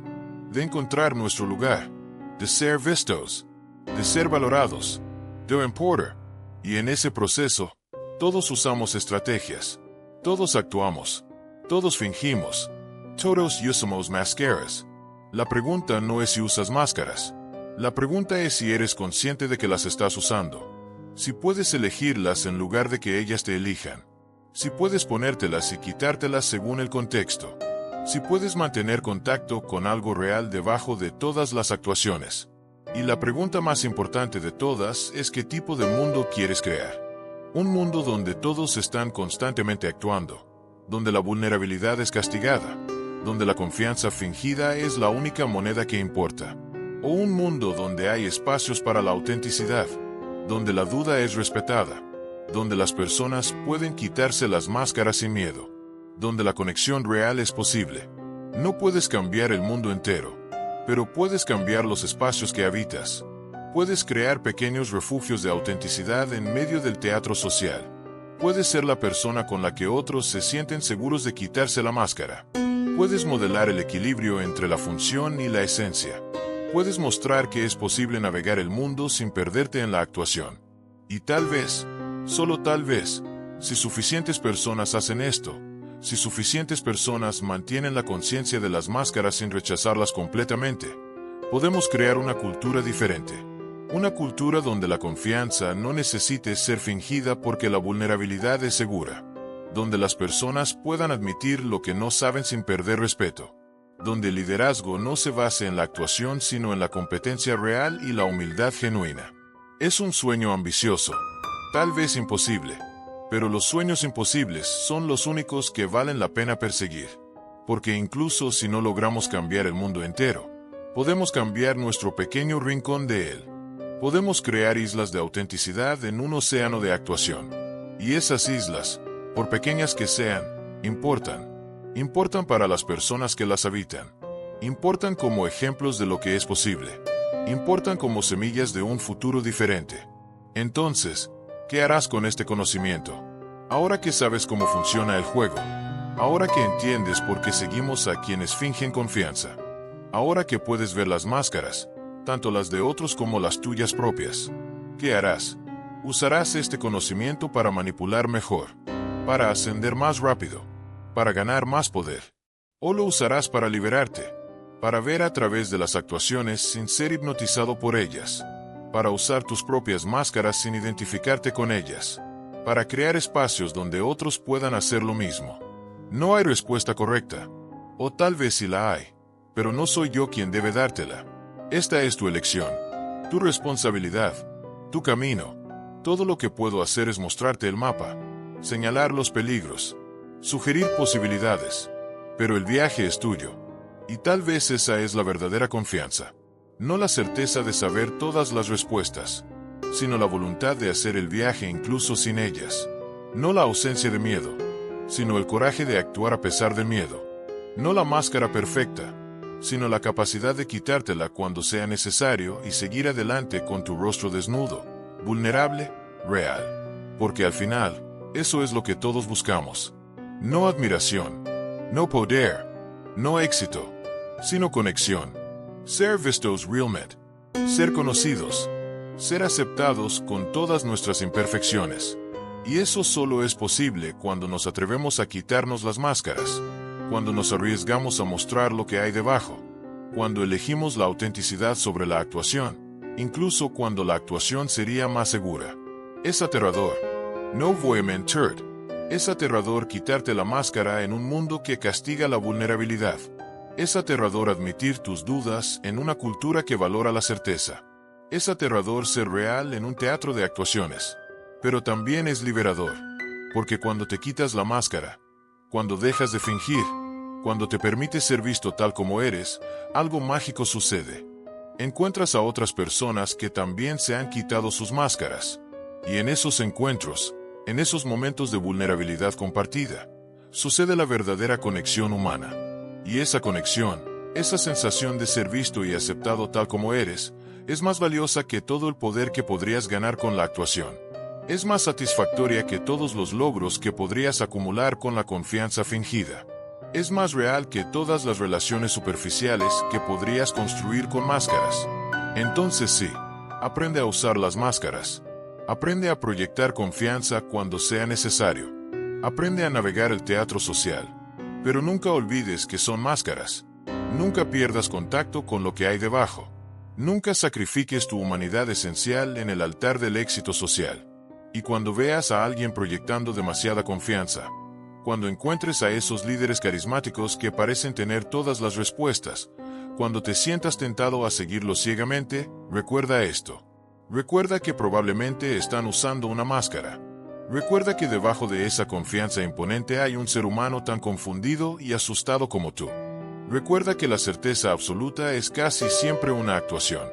de encontrar nuestro lugar, de ser vistos, de ser valorados, de importar. Y en ese proceso, todos usamos estrategias, todos actuamos, todos fingimos, Todos usamos máscaras. La pregunta no es si usas máscaras. La pregunta es si eres consciente de que las estás usando. Si puedes elegirlas en lugar de que ellas te elijan. Si puedes ponértelas y quitártelas según el contexto. Si puedes mantener contacto con algo real debajo de todas las actuaciones. Y la pregunta más importante de todas es ¿qué tipo de mundo quieres crear? Un mundo donde todos están constantemente actuando, donde la vulnerabilidad es castigada, donde la confianza fingida es la única moneda que importa. O un mundo donde hay espacios para la autenticidad, donde la duda es respetada, donde las personas pueden quitarse las máscaras sin miedo, donde la conexión real es posible. No puedes cambiar el mundo entero, pero puedes cambiar los espacios que habitas. Puedes crear pequeños refugios de autenticidad en medio del teatro social. Puedes ser la persona con la que otros se sienten seguros de quitarse la máscara. Puedes modelar el equilibrio entre la función y la esencia. Puedes mostrar que es posible navegar el mundo sin perderte en la actuación. Y tal vez, solo tal vez, si suficientes personas hacen esto, si suficientes personas mantienen la conciencia de las máscaras sin rechazarlas completamente, podemos crear una cultura diferente. Una cultura donde la confianza no necesite ser fingida porque la vulnerabilidad es segura. Donde las personas puedan admitir lo que no saben sin perder respeto. Donde el liderazgo no se base en la actuación sino en la competencia real y la humildad genuina. Es un sueño ambicioso, tal vez imposible. Pero los sueños imposibles son los únicos que valen la pena perseguir. Porque incluso si no logramos cambiar el mundo entero, podemos cambiar nuestro pequeño rincón de él. Podemos crear islas de autenticidad en un océano de actuación. Y esas islas, por pequeñas que sean, importan. Importan para las personas que las habitan. Importan como ejemplos de lo que es posible. Importan como semillas de un futuro diferente. Entonces, ¿qué harás con este conocimiento? Ahora que sabes cómo funciona el juego. Ahora que entiendes por qué seguimos a quienes fingen confianza. Ahora que puedes ver las máscaras, tanto las de otros como las tuyas propias. ¿Qué harás? Usarás este conocimiento para manipular mejor. Para ascender más rápido. Para ganar más poder. O lo usarás para liberarte. Para ver a través de las actuaciones sin ser hipnotizado por ellas. Para usar tus propias máscaras sin identificarte con ellas. Para crear espacios donde otros puedan hacer lo mismo. No hay respuesta correcta. O tal vez sí la hay. Pero no soy yo quien debe dártela. Esta es tu elección. Tu responsabilidad. Tu camino. Todo lo que puedo hacer es mostrarte el mapa. Señalar los peligros. Sugerir posibilidades. Pero el viaje es tuyo. Y tal vez esa es la verdadera confianza. No la certeza de saber todas las respuestas, sino la voluntad de hacer el viaje incluso sin ellas. No la ausencia de miedo, sino el coraje de actuar a pesar del miedo. No la máscara perfecta, sino la capacidad de quitártela cuando sea necesario y seguir adelante con tu rostro desnudo, vulnerable, real. Porque al final, eso es lo que todos buscamos. No admiración, no poder, no éxito, sino conexión. Ser vistos realmente, ser conocidos, ser aceptados con todas nuestras imperfecciones. Y eso solo es posible cuando nos atrevemos a quitarnos las máscaras, cuando nos arriesgamos a mostrar lo que hay debajo, cuando elegimos la autenticidad sobre la actuación, incluso cuando la actuación sería más segura. Es aterrador. No voy a mentir. Es aterrador quitarte la máscara en un mundo que castiga la vulnerabilidad. Es aterrador admitir tus dudas en una cultura que valora la certeza. Es aterrador ser real en un teatro de actuaciones. Pero también es liberador. Porque cuando te quitas la máscara, cuando dejas de fingir, cuando te permites ser visto tal como eres, algo mágico sucede. Encuentras a otras personas que también se han quitado sus máscaras. Y en esos encuentros, en esos momentos de vulnerabilidad compartida, sucede la verdadera conexión humana. Y esa conexión, esa sensación de ser visto y aceptado tal como eres, es más valiosa que todo el poder que podrías ganar con la actuación. Es más satisfactoria que todos los logros que podrías acumular con la confianza fingida. Es más real que todas las relaciones superficiales que podrías construir con máscaras. Entonces sí, aprende a usar las máscaras. Aprende a proyectar confianza cuando sea necesario. Aprende a navegar el teatro social. Pero nunca olvides que son máscaras. Nunca pierdas contacto con lo que hay debajo. Nunca sacrifiques tu humanidad esencial en el altar del éxito social. Y cuando veas a alguien proyectando demasiada confianza, cuando encuentres a esos líderes carismáticos que parecen tener todas las respuestas, cuando te sientas tentado a seguirlos ciegamente, recuerda esto. Recuerda que probablemente están usando una máscara. Recuerda que debajo de esa confianza imponente hay un ser humano tan confundido y asustado como tú. Recuerda que la certeza absoluta es casi siempre una actuación.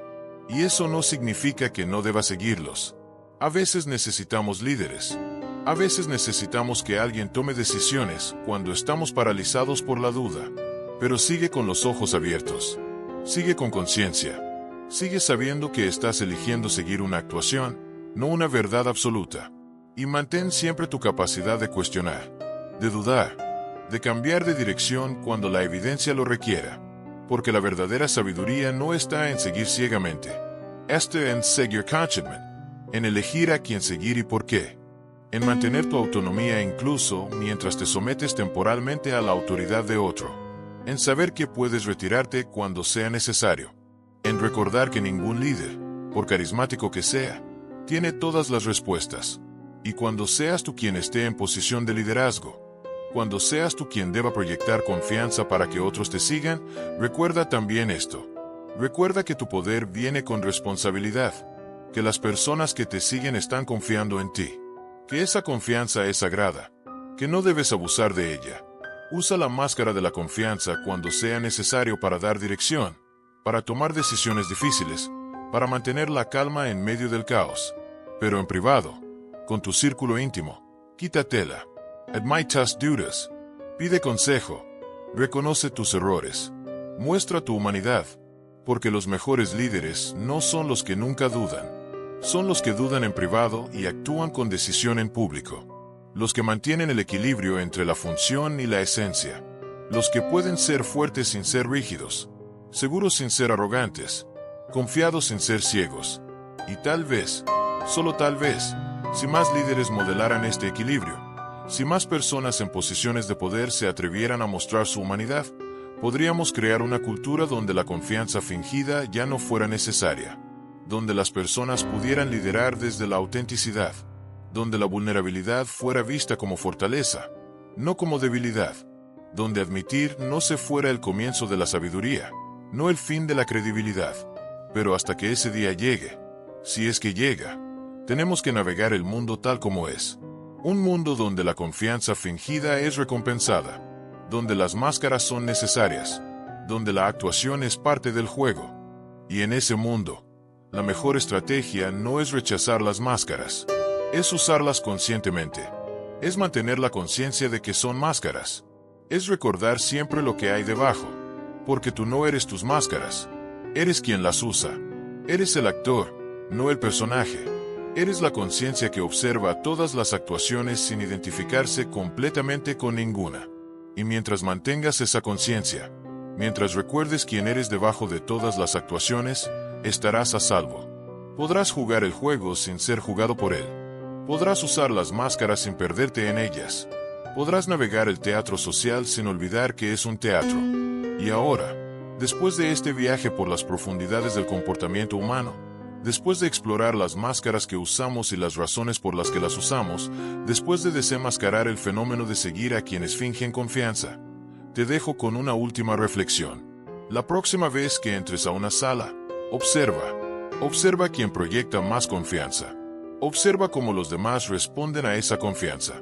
Y eso no significa que no debas seguirlos. A veces necesitamos líderes. A veces necesitamos que alguien tome decisiones cuando estamos paralizados por la duda. Pero sigue con los ojos abiertos. Sigue con conciencia. Sigue sabiendo que estás eligiendo seguir una actuación, no una verdad absoluta. Y mantén siempre tu capacidad de cuestionar, de dudar, de cambiar de dirección cuando la evidencia lo requiera. Porque la verdadera sabiduría no está en seguir ciegamente. Está en seguir conscientemente. En elegir a quién seguir y por qué. En mantener tu autonomía incluso mientras te sometes temporalmente a la autoridad de otro. En saber que puedes retirarte cuando sea necesario. En recordar que ningún líder, por carismático que sea, tiene todas las respuestas. Y cuando seas tú quien esté en posición de liderazgo, cuando seas tú quien deba proyectar confianza para que otros te sigan, recuerda también esto. Recuerda que tu poder viene con responsabilidad. Que las personas que te siguen están confiando en ti. Que esa confianza es sagrada. Que no debes abusar de ella. Usa la máscara de la confianza cuando sea necesario para dar dirección, para tomar decisiones difíciles, para mantener la calma en medio del caos. Pero en privado, con tu círculo íntimo, quítatela. Admite tus dudas. Pide consejo. Reconoce tus errores. Muestra tu humanidad. Porque los mejores líderes no son los que nunca dudan. Son los que dudan en privado y actúan con decisión en público. Los que mantienen el equilibrio entre la función y la esencia. Los que pueden ser fuertes sin ser rígidos. Seguros sin ser arrogantes. Confiados sin ser ciegos. Y tal vez, solo tal vez, si más líderes modelaran este equilibrio, si más personas en posiciones de poder se atrevieran a mostrar su humanidad, podríamos crear una cultura donde la confianza fingida ya no fuera necesaria. Donde las personas pudieran liderar desde la autenticidad, donde la vulnerabilidad fuera vista como fortaleza, no como debilidad, donde admitir no se fuera el comienzo de la sabiduría, no el fin de la credibilidad. Pero hasta que ese día llegue, si es que llega, tenemos que navegar el mundo tal como es. Un mundo donde la confianza fingida es recompensada, donde las máscaras son necesarias, donde la actuación es parte del juego. Y en ese mundo, la mejor estrategia no es rechazar las máscaras, es usarlas conscientemente. Es mantener la conciencia de que son máscaras. Es recordar siempre lo que hay debajo, porque tú no eres tus máscaras. Eres quien las usa. Eres el actor, no el personaje. Eres la conciencia que observa todas las actuaciones sin identificarse completamente con ninguna. Y mientras mantengas esa conciencia, mientras recuerdes quién eres debajo de todas las actuaciones, estarás a salvo. Podrás jugar el juego sin ser jugado por él. Podrás usar las máscaras sin perderte en ellas. Podrás navegar el teatro social sin olvidar que es un teatro. Y ahora, después de este viaje por las profundidades del comportamiento humano, después de explorar las máscaras que usamos y las razones por las que las usamos, después de desenmascarar el fenómeno de seguir a quienes fingen confianza, te dejo con una última reflexión. La próxima vez que entres a una sala, observa quien proyecta más confianza. Observa cómo los demás responden a esa confianza.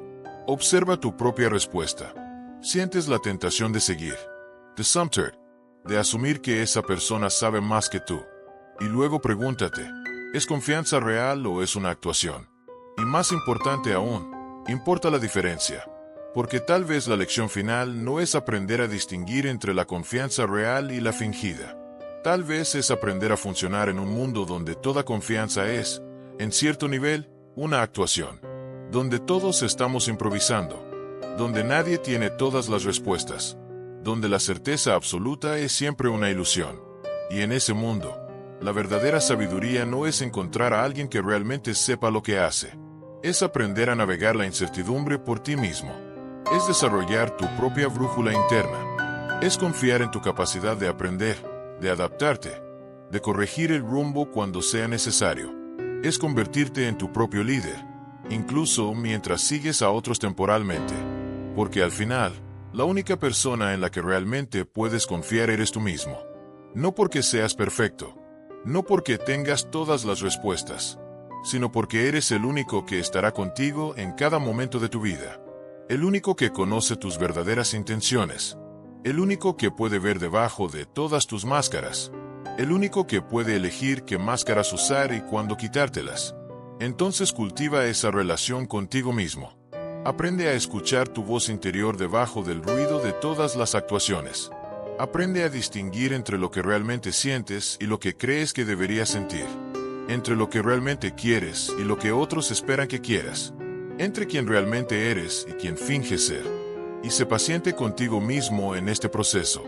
Observa tu propia respuesta. Sientes la tentación de seguir, de asumir que esa persona sabe más que tú. Y luego pregúntate, ¿es confianza real o es una actuación? Y más importante aún, ¿importa la diferencia? Porque tal vez la lección final no es aprender a distinguir entre la confianza real y la fingida. Tal vez es aprender a funcionar en un mundo donde toda confianza es, en cierto nivel, una actuación. Donde todos estamos improvisando. Donde nadie tiene todas las respuestas. Donde la certeza absoluta es siempre una ilusión. Y en ese mundo, la verdadera sabiduría no es encontrar a alguien que realmente sepa lo que hace. Es aprender a navegar la incertidumbre por ti mismo. Es desarrollar tu propia brújula interna. Es confiar en tu capacidad de aprender, de adaptarte, de corregir el rumbo cuando sea necesario. Es convertirte en tu propio líder, incluso mientras sigues a otros temporalmente. Porque al final, la única persona en la que realmente puedes confiar eres tú mismo. No porque seas perfecto, no porque tengas todas las respuestas, sino porque eres el único que estará contigo en cada momento de tu vida. El único que conoce tus verdaderas intenciones. El único que puede ver debajo de todas tus máscaras. El único que puede elegir qué máscaras usar y cuándo quitártelas. Entonces cultiva esa relación contigo mismo. Aprende a escuchar tu voz interior debajo del ruido de todas las actuaciones. Aprende a distinguir entre lo que realmente sientes y lo que crees que deberías sentir. Entre lo que realmente quieres y lo que otros esperan que quieras. Entre quien realmente eres y quien finges ser. Y sé paciente contigo mismo en este proceso.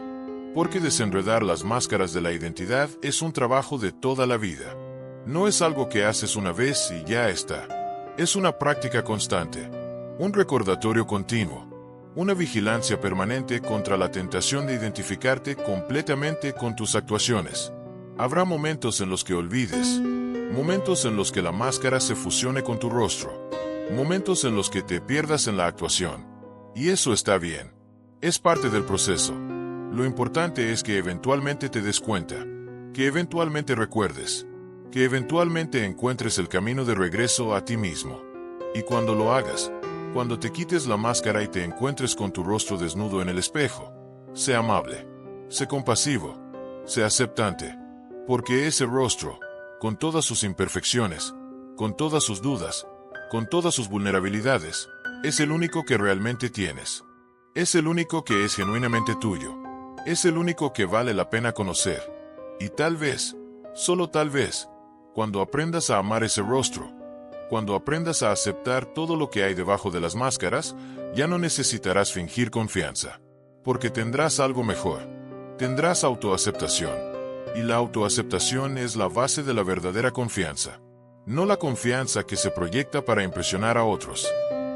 Porque desenredar las máscaras de la identidad es un trabajo de toda la vida. No es algo que haces una vez y ya está. Es una práctica constante. Un recordatorio continuo. Una vigilancia permanente contra la tentación de identificarte completamente con tus actuaciones. Habrá momentos en los que olvides. Momentos en los que la máscara se fusione con tu rostro. Momentos en los que te pierdas en la actuación. Y eso está bien. Es parte del proceso. Lo importante es que eventualmente te des cuenta. Que eventualmente recuerdes. Que eventualmente encuentres el camino de regreso a ti mismo. Y cuando lo hagas, cuando te quites la máscara y te encuentres con tu rostro desnudo en el espejo, sé amable. Sé compasivo. Sé aceptante. Porque ese rostro, con todas sus imperfecciones, con todas sus dudas, con todas sus vulnerabilidades, es el único que realmente tienes. Es el único que es genuinamente tuyo. Es el único que vale la pena conocer. Y tal vez, solo tal vez, cuando aprendas a amar ese rostro, cuando aprendas a aceptar todo lo que hay debajo de las máscaras, ya no necesitarás fingir confianza. Porque tendrás algo mejor. Tendrás autoaceptación. Y la autoaceptación es la base de la verdadera confianza. No la confianza que se proyecta para impresionar a otros,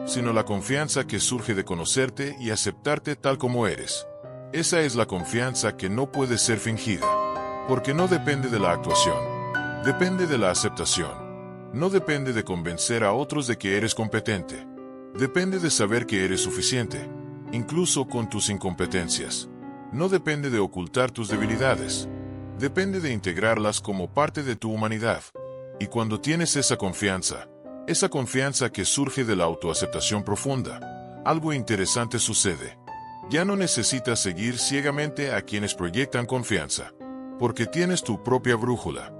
sino la confianza que surge de conocerte y aceptarte tal como eres. Esa es la confianza que no puede ser fingida, porque no depende de la actuación, depende de la aceptación. No depende de convencer a otros de que eres competente, depende de saber que eres suficiente, incluso con tus incompetencias. No depende de ocultar tus debilidades, depende de integrarlas como parte de tu humanidad. Y cuando tienes esa confianza que surge de la autoaceptación profunda, algo interesante sucede. Ya no necesitas seguir ciegamente a quienes proyectan confianza, porque tienes tu propia brújula.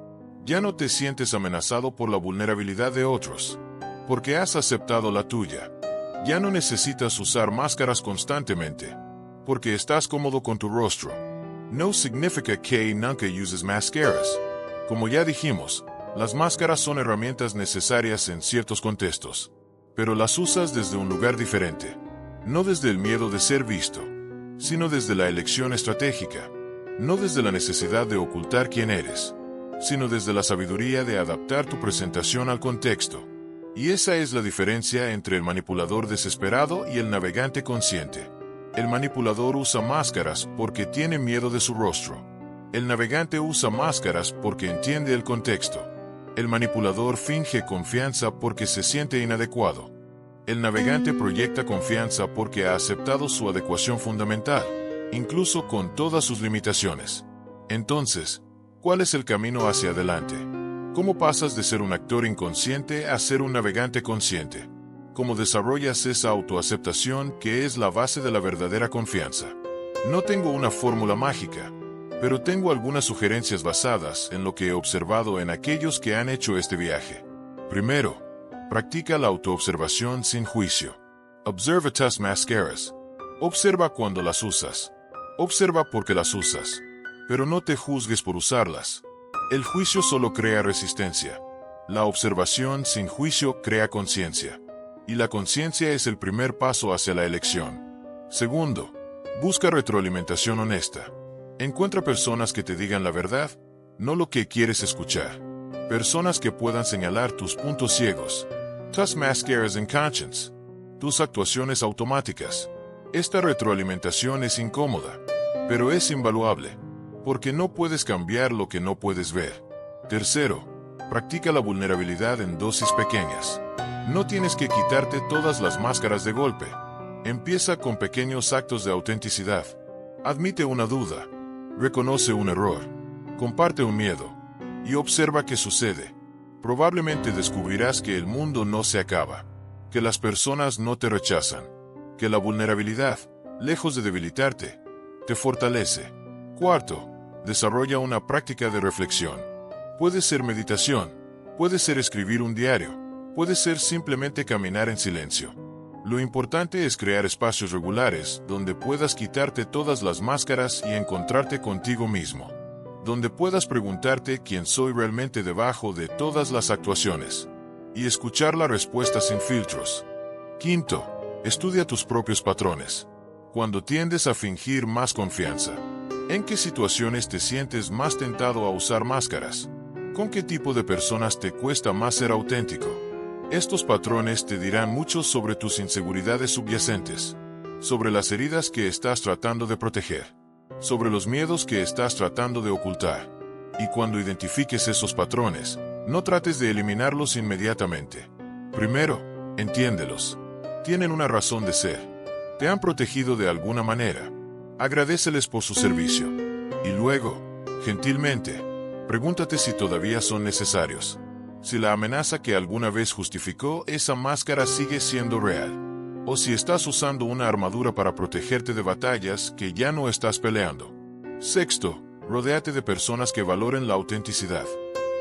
Ya no te sientes amenazado por la vulnerabilidad de otros, porque has aceptado la tuya. Ya no necesitas usar máscaras constantemente, porque estás cómodo con tu rostro. No significa que nunca uses máscaras. Como ya dijimos, las máscaras son herramientas necesarias en ciertos contextos, pero las usas desde un lugar diferente. No desde el miedo de ser visto, sino desde la elección estratégica. No desde la necesidad de ocultar quién eres, sino desde la sabiduría de adaptar tu presentación al contexto. Y esa es la diferencia entre el manipulador desesperado y el navegante consciente. El manipulador usa máscaras porque tiene miedo de su rostro. El navegante usa máscaras porque entiende el contexto. El manipulador finge confianza porque se siente inadecuado. El navegante proyecta confianza porque ha aceptado su adecuación fundamental, incluso con todas sus limitaciones. Entonces, ¿cuál es el camino hacia adelante? ¿Cómo pasas de ser un actor inconsciente a ser un navegante consciente? ¿Cómo desarrollas esa autoaceptación que es la base de la verdadera confianza? No tengo una fórmula mágica, pero tengo algunas sugerencias basadas en lo que he observado en aquellos que han hecho este viaje. Primero, practica la autoobservación sin juicio. Observa tus máscaras. Observa cuando las usas. Observa por qué las usas. Pero no te juzgues por usarlas. El juicio solo crea resistencia. La observación sin juicio crea conciencia. Y la conciencia es el primer paso hacia la elección. Segundo, busca retroalimentación honesta. Encuentra personas que te digan la verdad, no lo que quieres escuchar. Personas que puedan señalar tus puntos ciegos. Tus máscaras inconscientes. Tus actuaciones automáticas. Esta retroalimentación es incómoda, pero es invaluable, porque no puedes cambiar lo que no puedes ver. Tercero, practica la vulnerabilidad en dosis pequeñas. No tienes que quitarte todas las máscaras de golpe. Empieza con pequeños actos de autenticidad. Admite una duda, reconoce un error, comparte un miedo y observa qué sucede. Probablemente descubrirás que el mundo no se acaba, que las personas no te rechazan, que la vulnerabilidad, lejos de debilitarte, te fortalece. Cuarto, desarrolla una práctica de reflexión. Puede ser meditación, puede ser escribir un diario, puede ser simplemente caminar en silencio. Lo importante es crear espacios regulares donde puedas quitarte todas las máscaras y encontrarte contigo mismo. Donde puedas preguntarte quién soy realmente debajo de todas las actuaciones. Y escuchar la respuesta sin filtros. Quinto, estudia tus propios patrones. Cuando tiendes a fingir más confianza, ¿en qué situaciones te sientes más tentado a usar máscaras? ¿Con qué tipo de personas te cuesta más ser auténtico? Estos patrones te dirán mucho sobre tus inseguridades subyacentes, sobre las heridas que estás tratando de proteger, sobre los miedos que estás tratando de ocultar. Y cuando identifiques esos patrones, no trates de eliminarlos inmediatamente. Primero, entiéndelos. Tienen una razón de ser. Te han protegido de alguna manera. Agradéceles por su servicio. Y luego, gentilmente, pregúntate si todavía son necesarios. Si la amenaza que alguna vez justificó esa máscara sigue siendo real. O si estás usando una armadura para protegerte de batallas que ya no estás peleando. Sexto, rodéate de personas que valoren la autenticidad.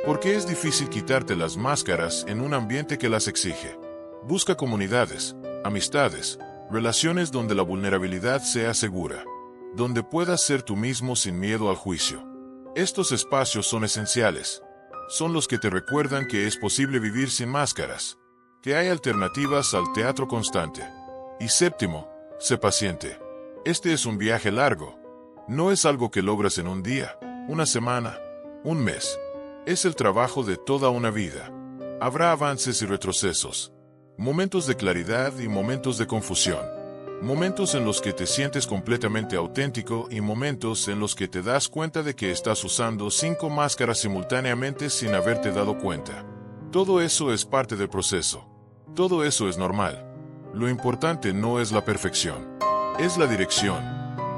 Porque es difícil quitarte las máscaras en un ambiente que las exige. Busca comunidades, amistades, relaciones donde la vulnerabilidad sea segura. Donde puedas ser tú mismo sin miedo al juicio. Estos espacios son esenciales. Son los que te recuerdan que es posible vivir sin máscaras, que hay alternativas al teatro constante. Y séptimo, sé paciente. Este es un viaje largo. No es algo que logras en un día, una semana, un mes. Es el trabajo de toda una vida. Habrá avances y retrocesos, momentos de claridad y momentos de confusión. Momentos en los que te sientes completamente auténtico y momentos en los que te das cuenta de que estás usando 5 máscaras simultáneamente sin haberte dado cuenta. Todo eso es parte del proceso. Todo eso es normal. Lo importante no es la perfección. Es la dirección.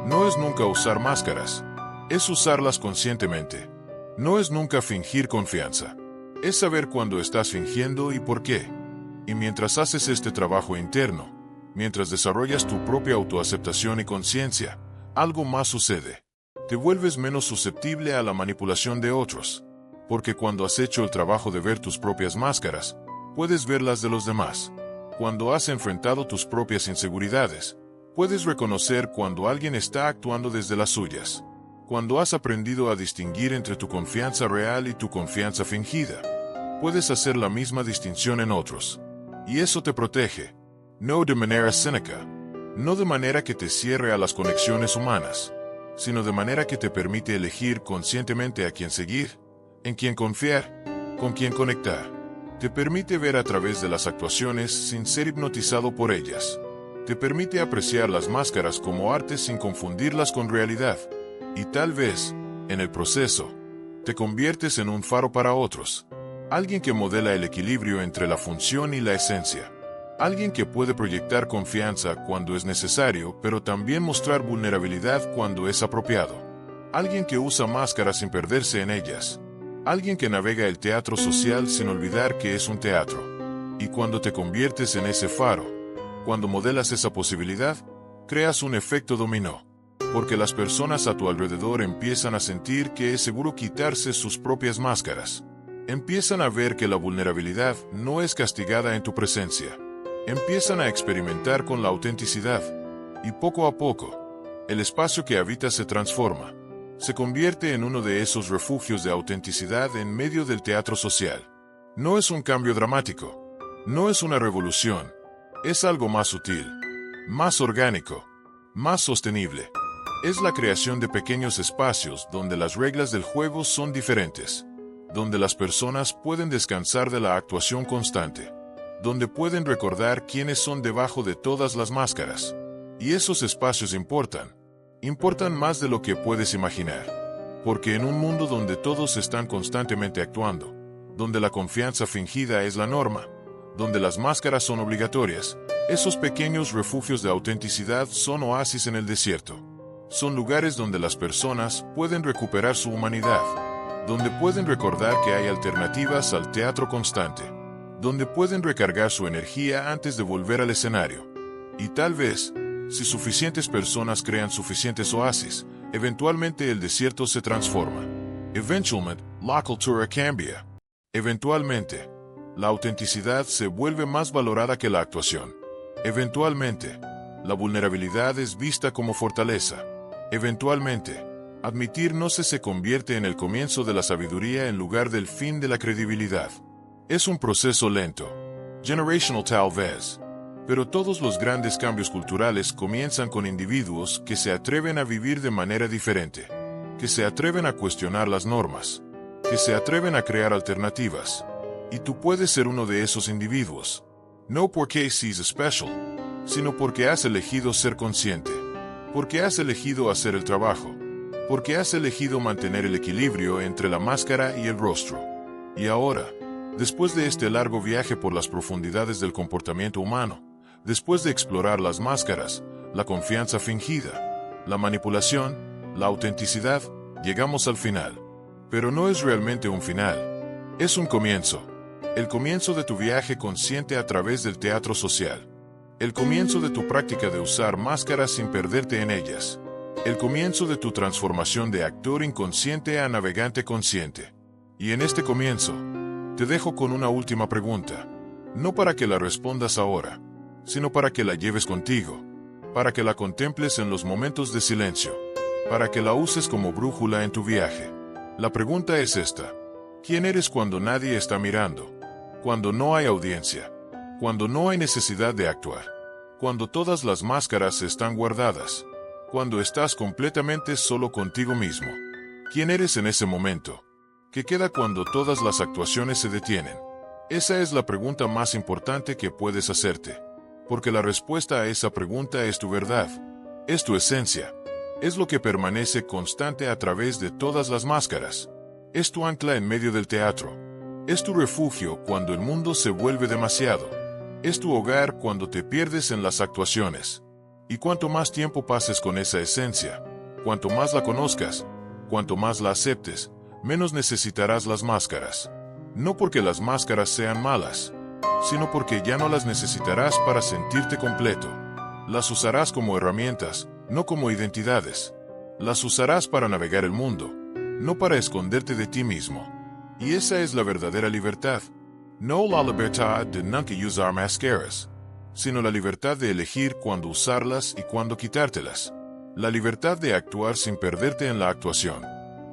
No es nunca usar máscaras. Es usarlas conscientemente. No es nunca fingir confianza. Es saber cuándo estás fingiendo y por qué. Y mientras haces este trabajo interno, mientras desarrollas tu propia autoaceptación y conciencia, algo más sucede. Te vuelves menos susceptible a la manipulación de otros. Porque cuando has hecho el trabajo de ver tus propias máscaras, puedes ver las de los demás. Cuando has enfrentado tus propias inseguridades, puedes reconocer cuando alguien está actuando desde las suyas. Cuando has aprendido a distinguir entre tu confianza real y tu confianza fingida, puedes hacer la misma distinción en otros. Y eso te protege. No de manera cínica, no de manera que te cierre a las conexiones humanas, sino de manera que te permite elegir conscientemente a quién seguir, en quién confiar, con quién conectar. Te permite ver a través de las actuaciones sin ser hipnotizado por ellas. Te permite apreciar las máscaras como arte sin confundirlas con realidad. Y tal vez, en el proceso, te conviertes en un faro para otros. Alguien que modela el equilibrio entre la función y la esencia. Alguien que puede proyectar confianza cuando es necesario, pero también mostrar vulnerabilidad cuando es apropiado. Alguien que usa máscaras sin perderse en ellas. Alguien que navega el teatro social sin olvidar que es un teatro. Y cuando te conviertes en ese faro, cuando modelas esa posibilidad, creas un efecto dominó. Porque las personas a tu alrededor empiezan a sentir que es seguro quitarse sus propias máscaras. Empiezan a ver que la vulnerabilidad no es castigada en tu presencia. Empiezan a experimentar con la autenticidad. Y poco a poco, el espacio que habitas se transforma. Se convierte en uno de esos refugios de autenticidad en medio del teatro social. No es un cambio dramático. No es una revolución. Es algo más sutil, más orgánico, más sostenible. Es la creación de pequeños espacios donde las reglas del juego son diferentes. Donde las personas pueden descansar de la actuación constante. Donde pueden recordar quiénes son debajo de todas las máscaras. Y esos espacios importan. Importan más de lo que puedes imaginar. Porque en un mundo donde todos están constantemente actuando, donde la confianza fingida es la norma, donde las máscaras son obligatorias, esos pequeños refugios de autenticidad son oasis en el desierto. Son lugares donde las personas pueden recuperar su humanidad, donde pueden recordar que hay alternativas al teatro constante, donde pueden recargar su energía antes de volver al escenario. Y tal vez, si suficientes personas crean suficientes oasis, eventualmente el desierto se transforma. Eventualmente, la cultura cambia. Eventualmente, la autenticidad se vuelve más valorada que la actuación. Eventualmente, la vulnerabilidad es vista como fortaleza. Eventualmente, admitirse se convierte en el comienzo de la sabiduría en lugar del fin de la credibilidad. Es un proceso lento, generational tal vez, pero todos los grandes cambios culturales comienzan con individuos que se atreven a vivir de manera diferente, que se atreven a cuestionar las normas, que se atreven a crear alternativas. Y tú puedes ser uno de esos individuos, no porque seas especial, sino porque has elegido ser consciente, porque has elegido hacer el trabajo, porque has elegido mantener el equilibrio entre la máscara y el rostro. Y ahora, después de este largo viaje por las profundidades del comportamiento humano, después de explorar las máscaras, la confianza fingida, la manipulación, la autenticidad, llegamos al final. Pero no es realmente un final. Es un comienzo. El comienzo de tu viaje consciente a través del teatro social. El comienzo de tu práctica de usar máscaras sin perderte en ellas. El comienzo de tu transformación de actor inconsciente a navegante consciente. Y en este comienzo, te dejo con una última pregunta. No para que la respondas ahora, sino para que la lleves contigo, para que la contemples en los momentos de silencio, para que la uses como brújula en tu viaje. La pregunta es esta: ¿quién eres cuando nadie está mirando? Cuando no hay audiencia, cuando no hay necesidad de actuar, cuando todas las máscaras están guardadas, cuando estás completamente solo contigo mismo. ¿Quién eres en ese momento? ¿Qué queda cuando todas las actuaciones se detienen? Esa es la pregunta más importante que puedes hacerte, porque la respuesta a esa pregunta es tu verdad, es tu esencia, es lo que permanece constante a través de todas las máscaras, es tu ancla en medio del teatro, es tu refugio cuando el mundo se vuelve demasiado, es tu hogar cuando te pierdes en las actuaciones. Y cuanto más tiempo pases con esa esencia, cuanto más la conozcas, cuanto más la aceptes, menos necesitarás las máscaras. No porque las máscaras sean malas, sino porque ya no las necesitarás para sentirte completo. Las usarás como herramientas, no como identidades. Las usarás para navegar el mundo, no para esconderte de ti mismo. Y esa es la verdadera libertad. No la libertad de nunca usar máscaras, sino la libertad de elegir cuándo usarlas y cuándo quitártelas. La libertad de actuar sin perderte en la actuación.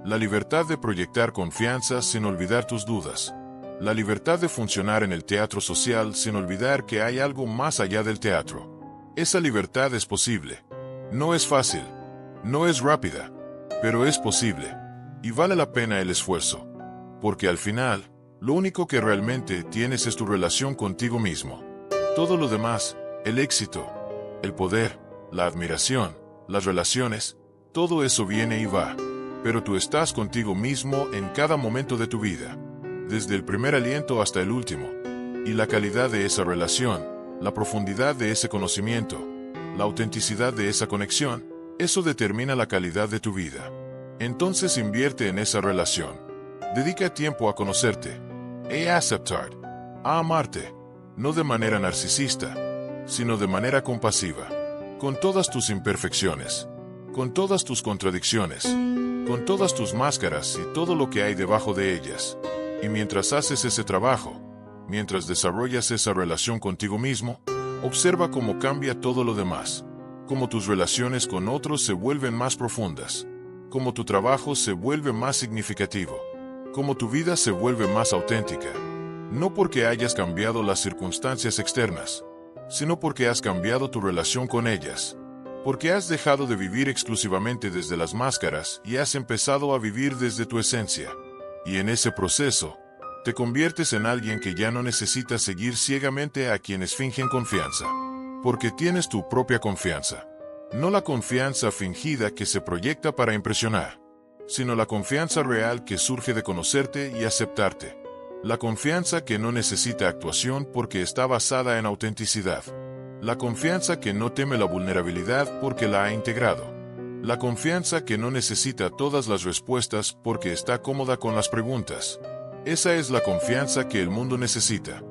La libertad de proyectar confianza sin olvidar tus dudas. La libertad de funcionar en el teatro social sin olvidar que hay algo más allá del teatro. Esa libertad es posible. No es fácil, no es rápida, pero es posible. Y vale la pena el esfuerzo. Porque al final, lo único que realmente tienes es tu relación contigo mismo. Todo lo demás, el éxito, el poder, la admiración, las relaciones, todo eso viene y va. Pero tú estás contigo mismo en cada momento de tu vida, desde el primer aliento hasta el último. Y la calidad de esa relación, la profundidad de ese conocimiento, la autenticidad de esa conexión, eso determina la calidad de tu vida. Entonces invierte en esa relación. Dedica tiempo a conocerte, a aceptar, a amarte, no de manera narcisista, sino de manera compasiva, con todas tus imperfecciones, con todas tus contradicciones, con todas tus máscaras y todo lo que hay debajo de ellas. Y mientras haces ese trabajo, mientras desarrollas esa relación contigo mismo, observa cómo cambia todo lo demás, cómo tus relaciones con otros se vuelven más profundas, cómo tu trabajo se vuelve más significativo, cómo tu vida se vuelve más auténtica. No porque hayas cambiado las circunstancias externas, sino porque has cambiado tu relación con ellas. Porque has dejado de vivir exclusivamente desde las máscaras y has empezado a vivir desde tu esencia. Y en ese proceso, te conviertes en alguien que ya no necesita seguir ciegamente a quienes fingen confianza. Porque tienes tu propia confianza. No la confianza fingida que se proyecta para impresionar, sino la confianza real que surge de conocerte y aceptarte. La confianza que no necesita actuación porque está basada en autenticidad. La confianza que no teme la vulnerabilidad porque la ha integrado. La confianza que no necesita todas las respuestas porque está cómoda con las preguntas. Esa es la confianza que el mundo necesita.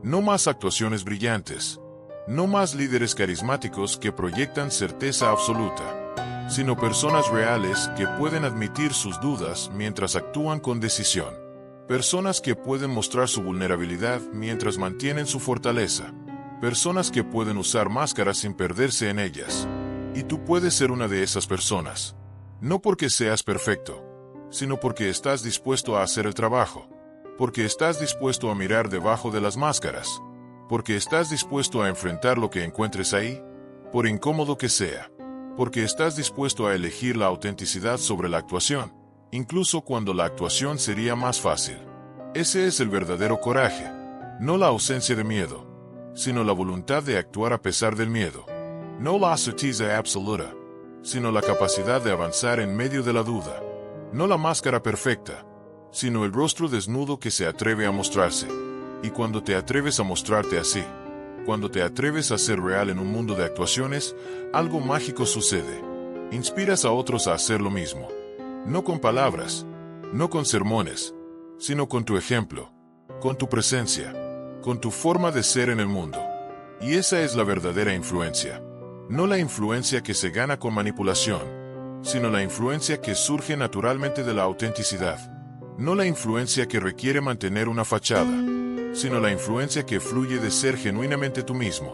No más actuaciones brillantes. No más líderes carismáticos que proyectan certeza absoluta, sino personas reales que pueden admitir sus dudas mientras actúan con decisión. Personas que pueden mostrar su vulnerabilidad mientras mantienen su fortaleza. Personas que pueden usar máscaras sin perderse en ellas. Y tú puedes ser una de esas personas. No porque seas perfecto, sino porque estás dispuesto a hacer el trabajo. Porque estás dispuesto a mirar debajo de las máscaras. Porque estás dispuesto a enfrentar lo que encuentres ahí, por incómodo que sea. Porque estás dispuesto a elegir la autenticidad sobre la actuación, incluso cuando la actuación sería más fácil. Ese es el verdadero coraje, no la ausencia de miedo, sino la voluntad de actuar a pesar del miedo. No la certeza absoluta, sino la capacidad de avanzar en medio de la duda. No la máscara perfecta, sino el rostro desnudo que se atreve a mostrarse. Y cuando te atreves a mostrarte así, cuando te atreves a ser real en un mundo de actuaciones, algo mágico sucede. Inspiras a otros a hacer lo mismo. No con palabras, no con sermones, sino con tu ejemplo, con tu presencia, con tu forma de ser en el mundo. Y esa es la verdadera influencia. No la influencia que se gana con manipulación, sino la influencia que surge naturalmente de la autenticidad. No la influencia que requiere mantener una fachada, sino la influencia que fluye de ser genuinamente tú mismo.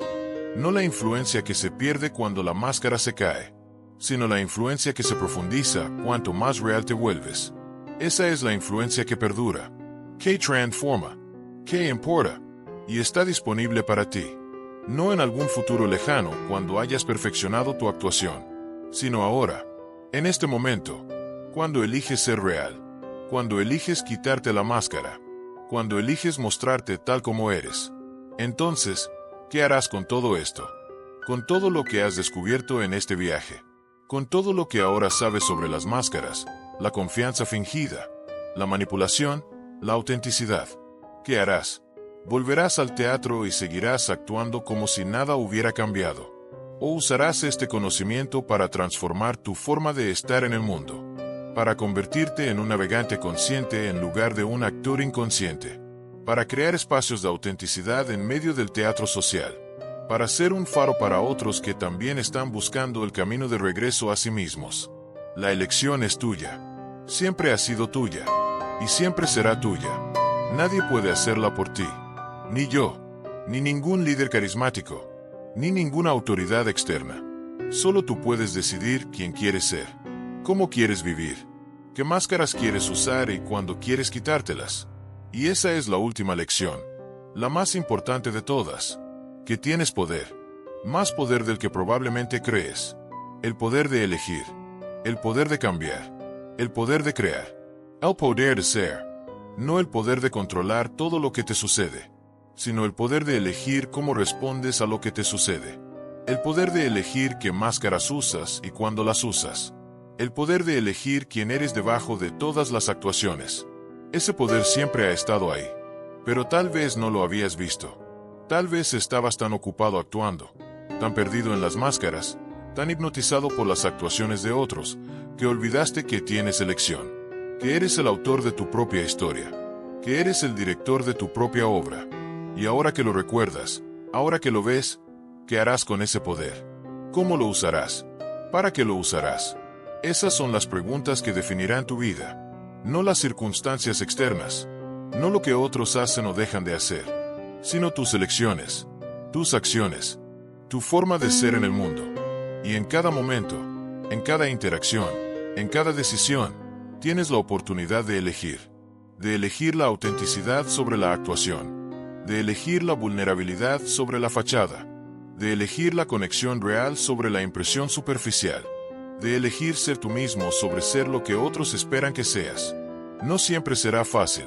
No la influencia que se pierde cuando la máscara se cae, sino la influencia que se profundiza cuanto más real te vuelves. Esa es la influencia que perdura, que transforma, que importa, y está disponible para ti. No en algún futuro lejano cuando hayas perfeccionado tu actuación, sino ahora, en este momento, cuando eliges ser real, cuando eliges quitarte la máscara, cuando eliges mostrarte tal como eres. Entonces, ¿qué harás con todo esto? Con todo lo que has descubierto en este viaje. Con todo lo que ahora sabes sobre las máscaras, la confianza fingida, la manipulación, la autenticidad. ¿Qué harás? ¿Volverás al teatro y seguirás actuando como si nada hubiera cambiado? ¿O usarás este conocimiento para transformar tu forma de estar en el mundo? Para convertirte en un navegante consciente en lugar de un actor inconsciente. Para crear espacios de autenticidad en medio del teatro social. Para ser un faro para otros que también están buscando el camino de regreso a sí mismos. La elección es tuya. Siempre ha sido tuya. Y siempre será tuya. Nadie puede hacerla por ti. Ni yo. Ni ningún líder carismático. Ni ninguna autoridad externa. Solo tú puedes decidir quién quieres ser. ¿Cómo quieres vivir? ¿Qué máscaras quieres usar y cuándo quieres quitártelas? Y esa es la última lección. La más importante de todas. Que tienes poder. Más poder del que probablemente crees. El poder de elegir. El poder de cambiar. El poder de crear. El poder de ser. No el poder de controlar todo lo que te sucede, sino el poder de elegir cómo respondes a lo que te sucede. El poder de elegir qué máscaras usas y cuándo las usas. El poder de elegir quién eres debajo de todas las actuaciones. Ese poder siempre ha estado ahí. Pero tal vez no lo habías visto. Tal vez estabas tan ocupado actuando, tan perdido en las máscaras, tan hipnotizado por las actuaciones de otros, que olvidaste que tienes elección. Que eres el autor de tu propia historia. Que eres el director de tu propia obra. Y ahora que lo recuerdas, ahora que lo ves, ¿qué harás con ese poder? ¿Cómo lo usarás? ¿Para qué lo usarás? Esas son las preguntas que definirán tu vida. No las circunstancias externas, no lo que otros hacen o dejan de hacer, sino tus elecciones, tus acciones, tu forma de ser en el mundo. Y en cada momento, en cada interacción, en cada decisión, tienes la oportunidad de elegir la autenticidad sobre la actuación, de elegir la vulnerabilidad sobre la fachada, de elegir la conexión real sobre la impresión superficial, de elegir ser tú mismo sobre ser lo que otros esperan que seas. No siempre será fácil.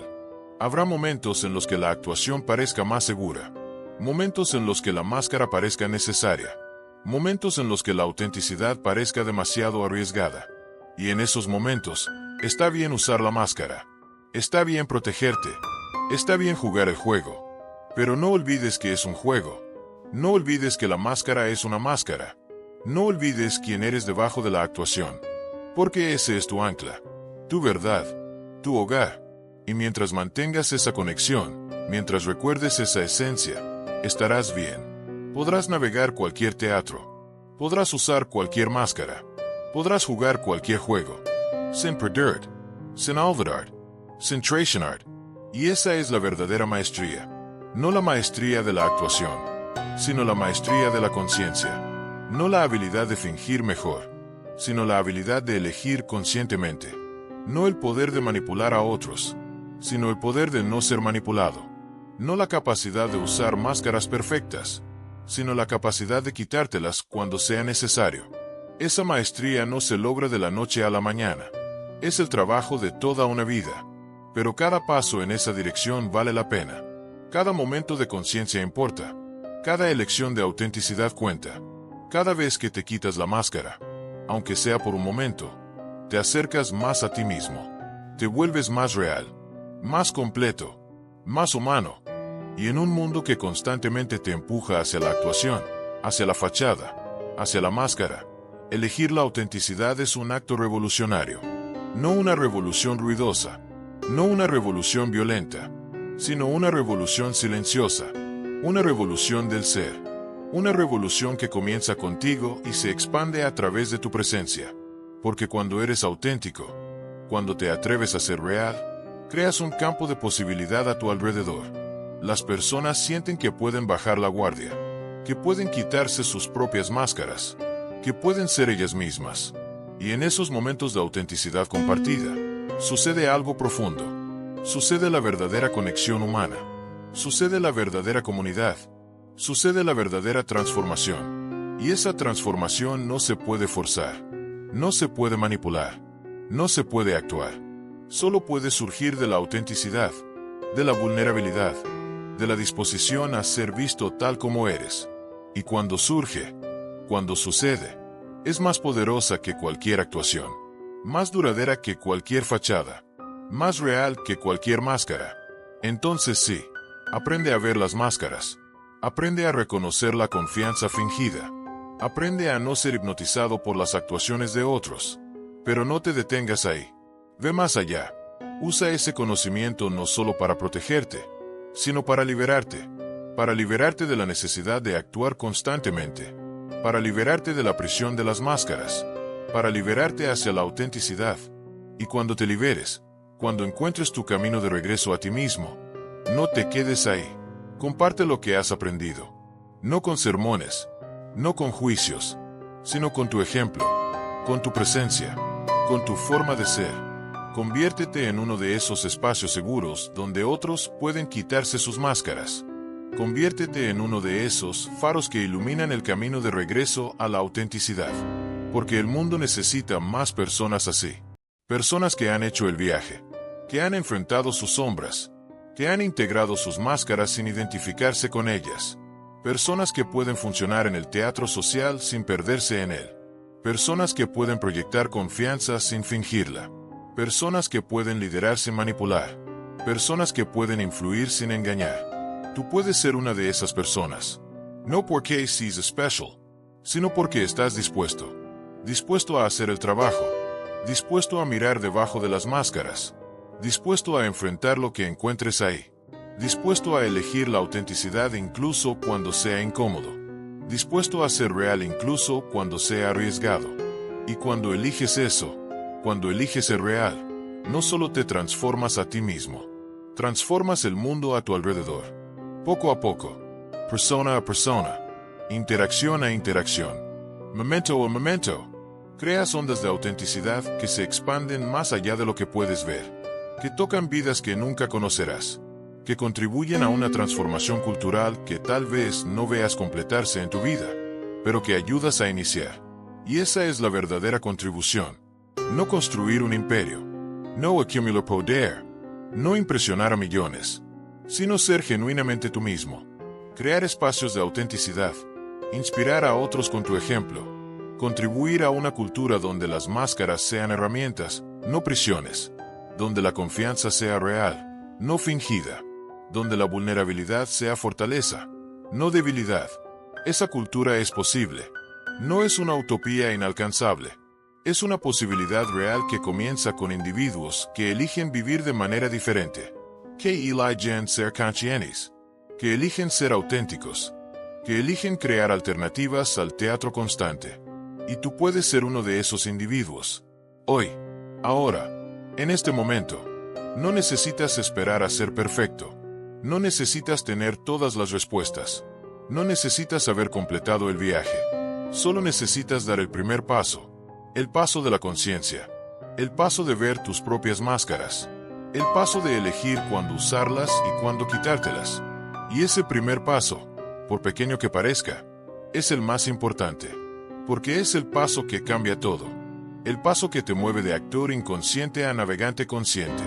Habrá momentos en los que la actuación parezca más segura, momentos en los que la máscara parezca necesaria, Momentos en los que la autenticidad parezca demasiado arriesgada. Y en esos momentos, está bien usar la máscara. Está bien protegerte. Está bien jugar el juego. Pero no olvides que es un juego. No olvides que la máscara es una máscara. No olvides quién eres debajo de la actuación. Porque ese es tu ancla, tu verdad, tu hogar. Y mientras mantengas esa conexión, mientras recuerdes esa esencia, estarás bien. Podrás navegar cualquier teatro. Podrás usar cualquier máscara. Podrás jugar cualquier juego. Sin perder, sin olvidar, sin traicionar. Y esa es la verdadera maestría. No la maestría de la actuación, sino la maestría de la conciencia. No la habilidad de fingir mejor, sino la habilidad de elegir conscientemente. No el poder de manipular a otros, sino el poder de no ser manipulado. No la capacidad de usar máscaras perfectas, sino la capacidad de quitártelas cuando sea necesario. Esa maestría no se logra de la noche a la mañana. Es el trabajo de toda una vida. Pero cada paso en esa dirección vale la pena. Cada momento de conciencia importa. Cada elección de autenticidad cuenta. Cada vez que te quitas la máscara, aunque sea por un momento, te acercas más a ti mismo. Te vuelves más real, más completo, más humano. Y en un mundo que constantemente te empuja hacia la actuación, hacia la fachada, hacia la máscara, elegir la autenticidad es un acto revolucionario. No una revolución ruidosa, no una revolución violenta, sino una revolución silenciosa, una revolución del ser, una revolución que comienza contigo y se expande a través de tu presencia. Porque cuando eres auténtico, cuando te atreves a ser real, creas un campo de posibilidad a tu alrededor. Las personas sienten que pueden bajar la guardia, que pueden quitarse sus propias máscaras, que pueden ser ellas mismas. Y en esos momentos de autenticidad compartida, sucede algo profundo. Sucede la verdadera conexión humana. Sucede la verdadera comunidad. Sucede la verdadera transformación. Y esa transformación no se puede forzar. No se puede manipular. No se puede actuar. Solo puede surgir de la autenticidad, de la vulnerabilidad, de la disposición a ser visto tal como eres. Y cuando surge, cuando sucede, es más poderosa que cualquier actuación, más duradera que cualquier fachada, más real que cualquier máscara. Entonces sí, aprende a ver las máscaras, aprende a reconocer la confianza fingida, aprende a no ser hipnotizado por las actuaciones de otros, pero no te detengas ahí. Ve más allá. Usa ese conocimiento no solo para protegerte, sino para liberarte de la necesidad de actuar constantemente, para liberarte de la prisión de las máscaras, para liberarte hacia la autenticidad. Y cuando te liberes, cuando encuentres tu camino de regreso a ti mismo, no te quedes ahí. Comparte lo que has aprendido. No con sermones, no con juicios, sino con tu ejemplo, con tu presencia, con tu forma de ser. Conviértete en uno de esos espacios seguros donde otros pueden quitarse sus máscaras. Conviértete en uno de esos faros que iluminan el camino de regreso a la autenticidad. Porque el mundo necesita más personas así. Personas que han hecho el viaje, que han enfrentado sus sombras, que han integrado sus máscaras sin identificarse con ellas. Personas que pueden funcionar en el teatro social sin perderse en él. Personas que pueden proyectar confianza sin fingirla. Personas que pueden liderar sin manipular. Personas que pueden influir sin engañar. Tú puedes ser una de esas personas. No porque seas especial, sino porque estás dispuesto. Dispuesto a hacer el trabajo. Dispuesto a mirar debajo de las máscaras. Dispuesto a enfrentar lo que encuentres ahí. Dispuesto a elegir la autenticidad incluso cuando sea incómodo. Dispuesto a ser real incluso cuando sea arriesgado. Y cuando eliges eso, cuando eliges ser real, no solo te transformas a ti mismo, transformas el mundo a tu alrededor. Poco a poco, persona a persona, interacción a interacción, momento a momento, creas ondas de autenticidad que se expanden más allá de lo que puedes ver, que tocan vidas que nunca conocerás, que contribuyen a una transformación cultural que tal vez no veas completarse en tu vida, pero que ayudas a iniciar. Y esa es la verdadera contribución. No construir un imperio, no acumular poder, no impresionar a millones, sino ser genuinamente tú mismo. Crear espacios de autenticidad, inspirar a otros con tu ejemplo, contribuir a una cultura donde las máscaras sean herramientas, no prisiones, donde la confianza sea real, no fingida, donde la vulnerabilidad sea fortaleza, no debilidad. Esa cultura es posible. No es una utopía inalcanzable. Es una posibilidad real que comienza con individuos que eligen vivir de manera diferente, que eligen ser conscientes, que eligen ser auténticos, que eligen crear alternativas al teatro constante. Y tú puedes ser uno de esos individuos. Hoy, ahora, en este momento. No necesitas esperar a ser perfecto. No necesitas tener todas las respuestas. No necesitas haber completado el viaje. Solo necesitas dar el primer paso. El paso de la conciencia. El paso de ver tus propias máscaras. El paso de elegir cuándo usarlas y cuándo quitártelas. Y ese primer paso, por pequeño que parezca, es el más importante. Porque es el paso que cambia todo. El paso que te mueve de actor inconsciente a navegante consciente.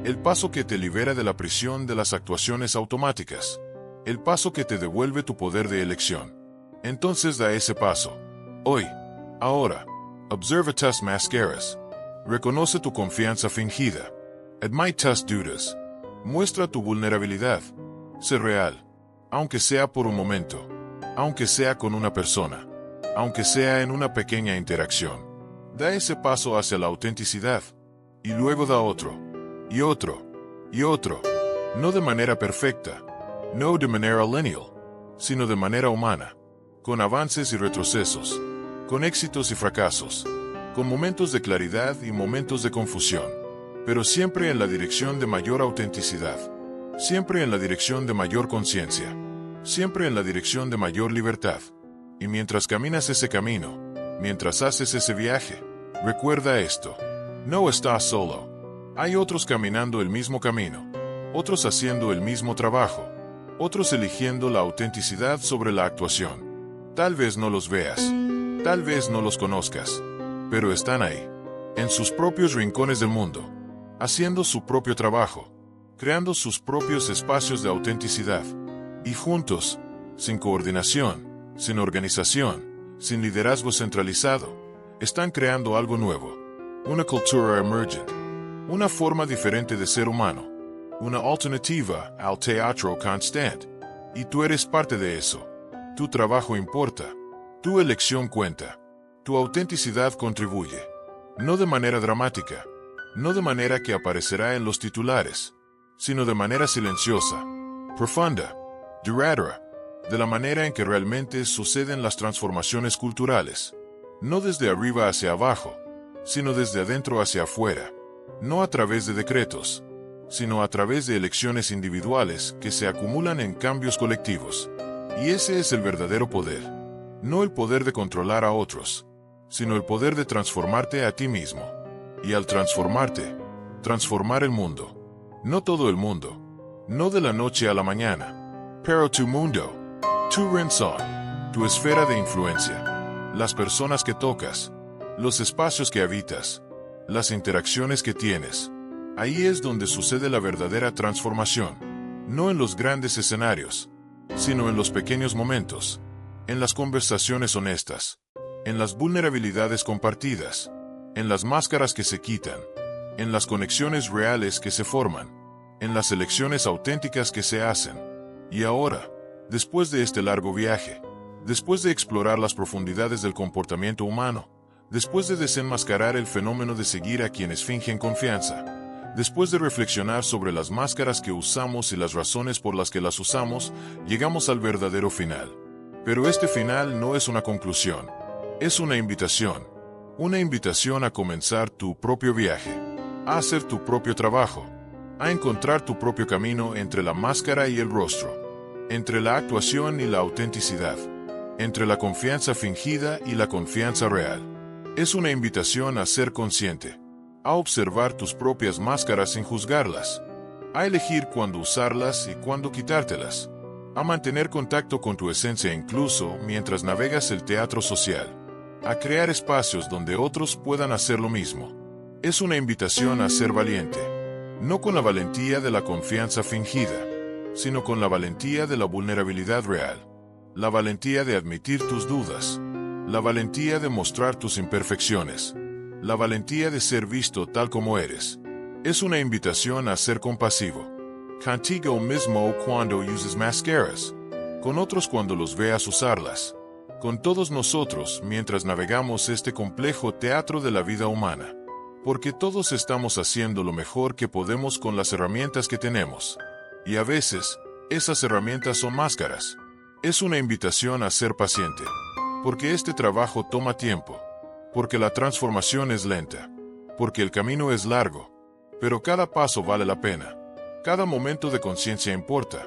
El paso que te libera de la prisión de las actuaciones automáticas. El paso que te devuelve tu poder de elección. Entonces da ese paso. Hoy. Ahora. Observa tus máscaras. Reconoce tu confianza fingida. Admite tus dudas. Muestra tu vulnerabilidad. Sé real. Aunque sea por un momento. Aunque sea con una persona. Aunque sea en una pequeña interacción. Da ese paso hacia la autenticidad. Y luego da otro. Y otro. Y otro. No de manera perfecta. No de manera lineal. Sino de manera humana. Con avances y retrocesos. Con éxitos y fracasos. Con momentos de claridad y momentos de confusión. Pero siempre en la dirección de mayor autenticidad. Siempre en la dirección de mayor conciencia. Siempre en la dirección de mayor libertad. Y mientras caminas ese camino, mientras haces ese viaje, recuerda esto. No estás solo. Hay otros caminando el mismo camino. Otros haciendo el mismo trabajo. Otros eligiendo la autenticidad sobre la actuación. Tal vez no los veas. Tal vez no los conozcas. Pero están ahí. En sus propios rincones del mundo. Haciendo su propio trabajo. Creando sus propios espacios de autenticidad. Y juntos, sin coordinación, sin organización, sin liderazgo centralizado, están creando algo nuevo. Una cultura emergent. Una forma diferente de ser humano. Una alternativa al teatro constante. Y tú eres parte de eso. Tu trabajo importa. Tu elección cuenta. Tu autenticidad contribuye. No de manera dramática. No de manera que aparecerá en los titulares. Sino de manera silenciosa. Profunda. Duradera. De la manera en que realmente suceden las transformaciones culturales. No desde arriba hacia abajo, sino desde adentro hacia afuera. No a través de decretos, sino a través de elecciones individuales que se acumulan en cambios colectivos. Y ese es el verdadero poder. No el poder de controlar a otros, sino el poder de transformarte a ti mismo. Y al transformarte, transformar el mundo. No todo el mundo. No de la noche a la mañana. Pero tu mundo. Tu rincón, tu esfera de influencia, las personas que tocas, los espacios que habitas, las interacciones que tienes. Ahí es donde sucede la verdadera transformación, no en los grandes escenarios, sino en los pequeños momentos, en las conversaciones honestas, en las vulnerabilidades compartidas, en las máscaras que se quitan, en las conexiones reales que se forman, en las elecciones auténticas que se hacen. Y ahora, después de este largo viaje, después de explorar las profundidades del comportamiento humano, después de desenmascarar el fenómeno de seguir a quienes fingen confianza, después de reflexionar sobre las máscaras que usamos y las razones por las que las usamos, llegamos al verdadero final. Pero este final no es una conclusión, es una invitación a comenzar tu propio viaje, a hacer tu propio trabajo, a encontrar tu propio camino entre la máscara y el rostro. Entre la actuación y la autenticidad. Entre la confianza fingida y la confianza real. Es una invitación a ser consciente. A observar tus propias máscaras sin juzgarlas. A elegir cuándo usarlas y cuándo quitártelas. A mantener contacto con tu esencia incluso mientras navegas el teatro social. A crear espacios donde otros puedan hacer lo mismo. Es una invitación a ser valiente. No con la valentía de la confianza fingida, sino con la valentía de la vulnerabilidad real. la valentía de admitir tus dudas, la valentía de mostrar tus imperfecciones, la valentía de ser visto tal como eres. Es una invitación a ser compasivo. Contigo mismo cuando uses máscaras, con otros cuando los veas usarlas, con todos nosotros mientras navegamos este complejo teatro de la vida humana. Porque todos estamos haciendo lo mejor que podemos con las herramientas que tenemos. Y a veces, esas herramientas son máscaras. Es una invitación a ser paciente. Porque este trabajo toma tiempo. Porque la transformación es lenta. Porque el camino es largo. Pero cada paso vale la pena. Cada momento de conciencia importa.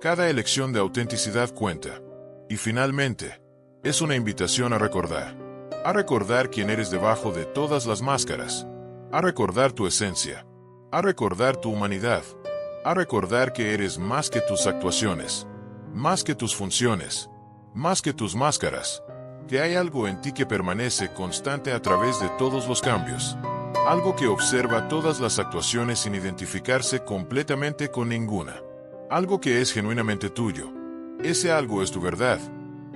Cada elección de autenticidad cuenta. Y finalmente, es una invitación a recordar. A recordar quién eres debajo de todas las máscaras. A recordar tu esencia. A recordar tu humanidad. A recordar que eres más que tus actuaciones. Más que tus funciones. Más que tus máscaras. Que hay algo en ti que permanece constante a través de todos los cambios. Algo que observa todas las actuaciones sin identificarse completamente con ninguna. Algo que es genuinamente tuyo. Ese algo es tu verdad,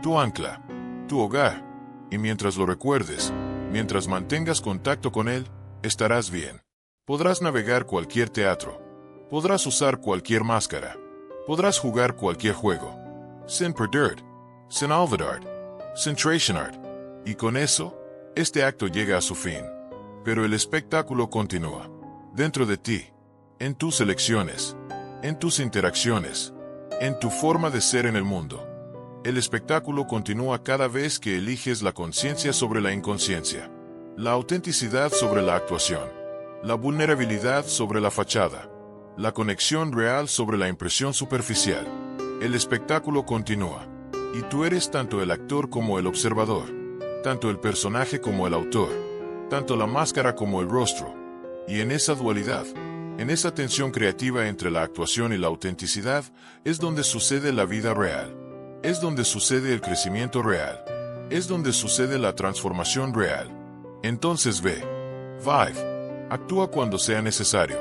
tu ancla, tu hogar. Y mientras lo recuerdes, mientras mantengas contacto con él, estarás bien. Podrás navegar cualquier teatro. Podrás usar cualquier máscara. Podrás jugar cualquier juego. Sin perder, sin olvidar, sin traicionar. Y con eso, este acto llega a su fin. Pero el espectáculo continúa. Dentro de ti, en tus elecciones, en tus interacciones, en tu forma de ser en el mundo. El espectáculo continúa cada vez que eliges la conciencia sobre la inconsciencia, la autenticidad sobre la actuación, la vulnerabilidad sobre la fachada, la conexión real sobre la impresión superficial. El espectáculo continúa, y tú eres tanto el actor como el observador, tanto el personaje como el autor, tanto la máscara como el rostro. Y en esa dualidad, en esa tensión creativa entre la actuación y la autenticidad, es donde sucede la vida real. Es donde sucede el crecimiento real. Es donde sucede la transformación real. Entonces ve, vive, actúa cuando sea necesario.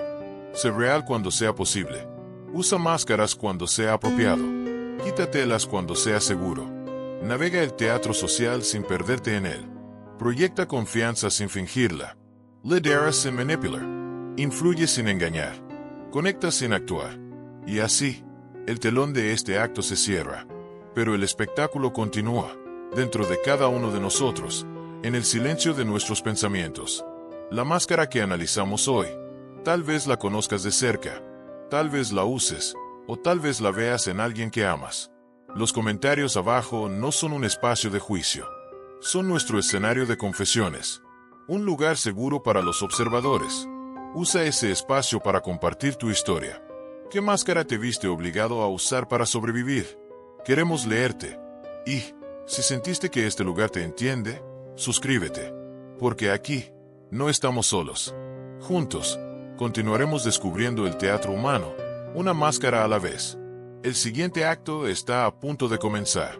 Sé real cuando sea posible. Usa máscaras cuando sea apropiado. Quítatelas cuando sea seguro. Navega el teatro social sin perderte en él. Proyecta confianza sin fingirla. Lidera sin manipular. Influye sin engañar. Conecta sin actuar. Y así, el telón de este acto se cierra. Pero el espectáculo continúa, dentro de cada uno de nosotros, en el silencio de nuestros pensamientos. La máscara que analizamos hoy, tal vez la conozcas de cerca, tal vez la uses, o tal vez la veas en alguien que amas. Los comentarios abajo no son un espacio de juicio. Son nuestro escenario de confesiones. Un lugar seguro para los observadores. Usa ese espacio para compartir tu historia. ¿Qué máscara te viste obligado a usar para sobrevivir? Queremos leerte. Y, si sentiste que este lugar te entiende, suscríbete. Porque aquí, no estamos solos. Juntos, continuaremos descubriendo el teatro humano, una máscara a la vez. El siguiente acto está a punto de comenzar.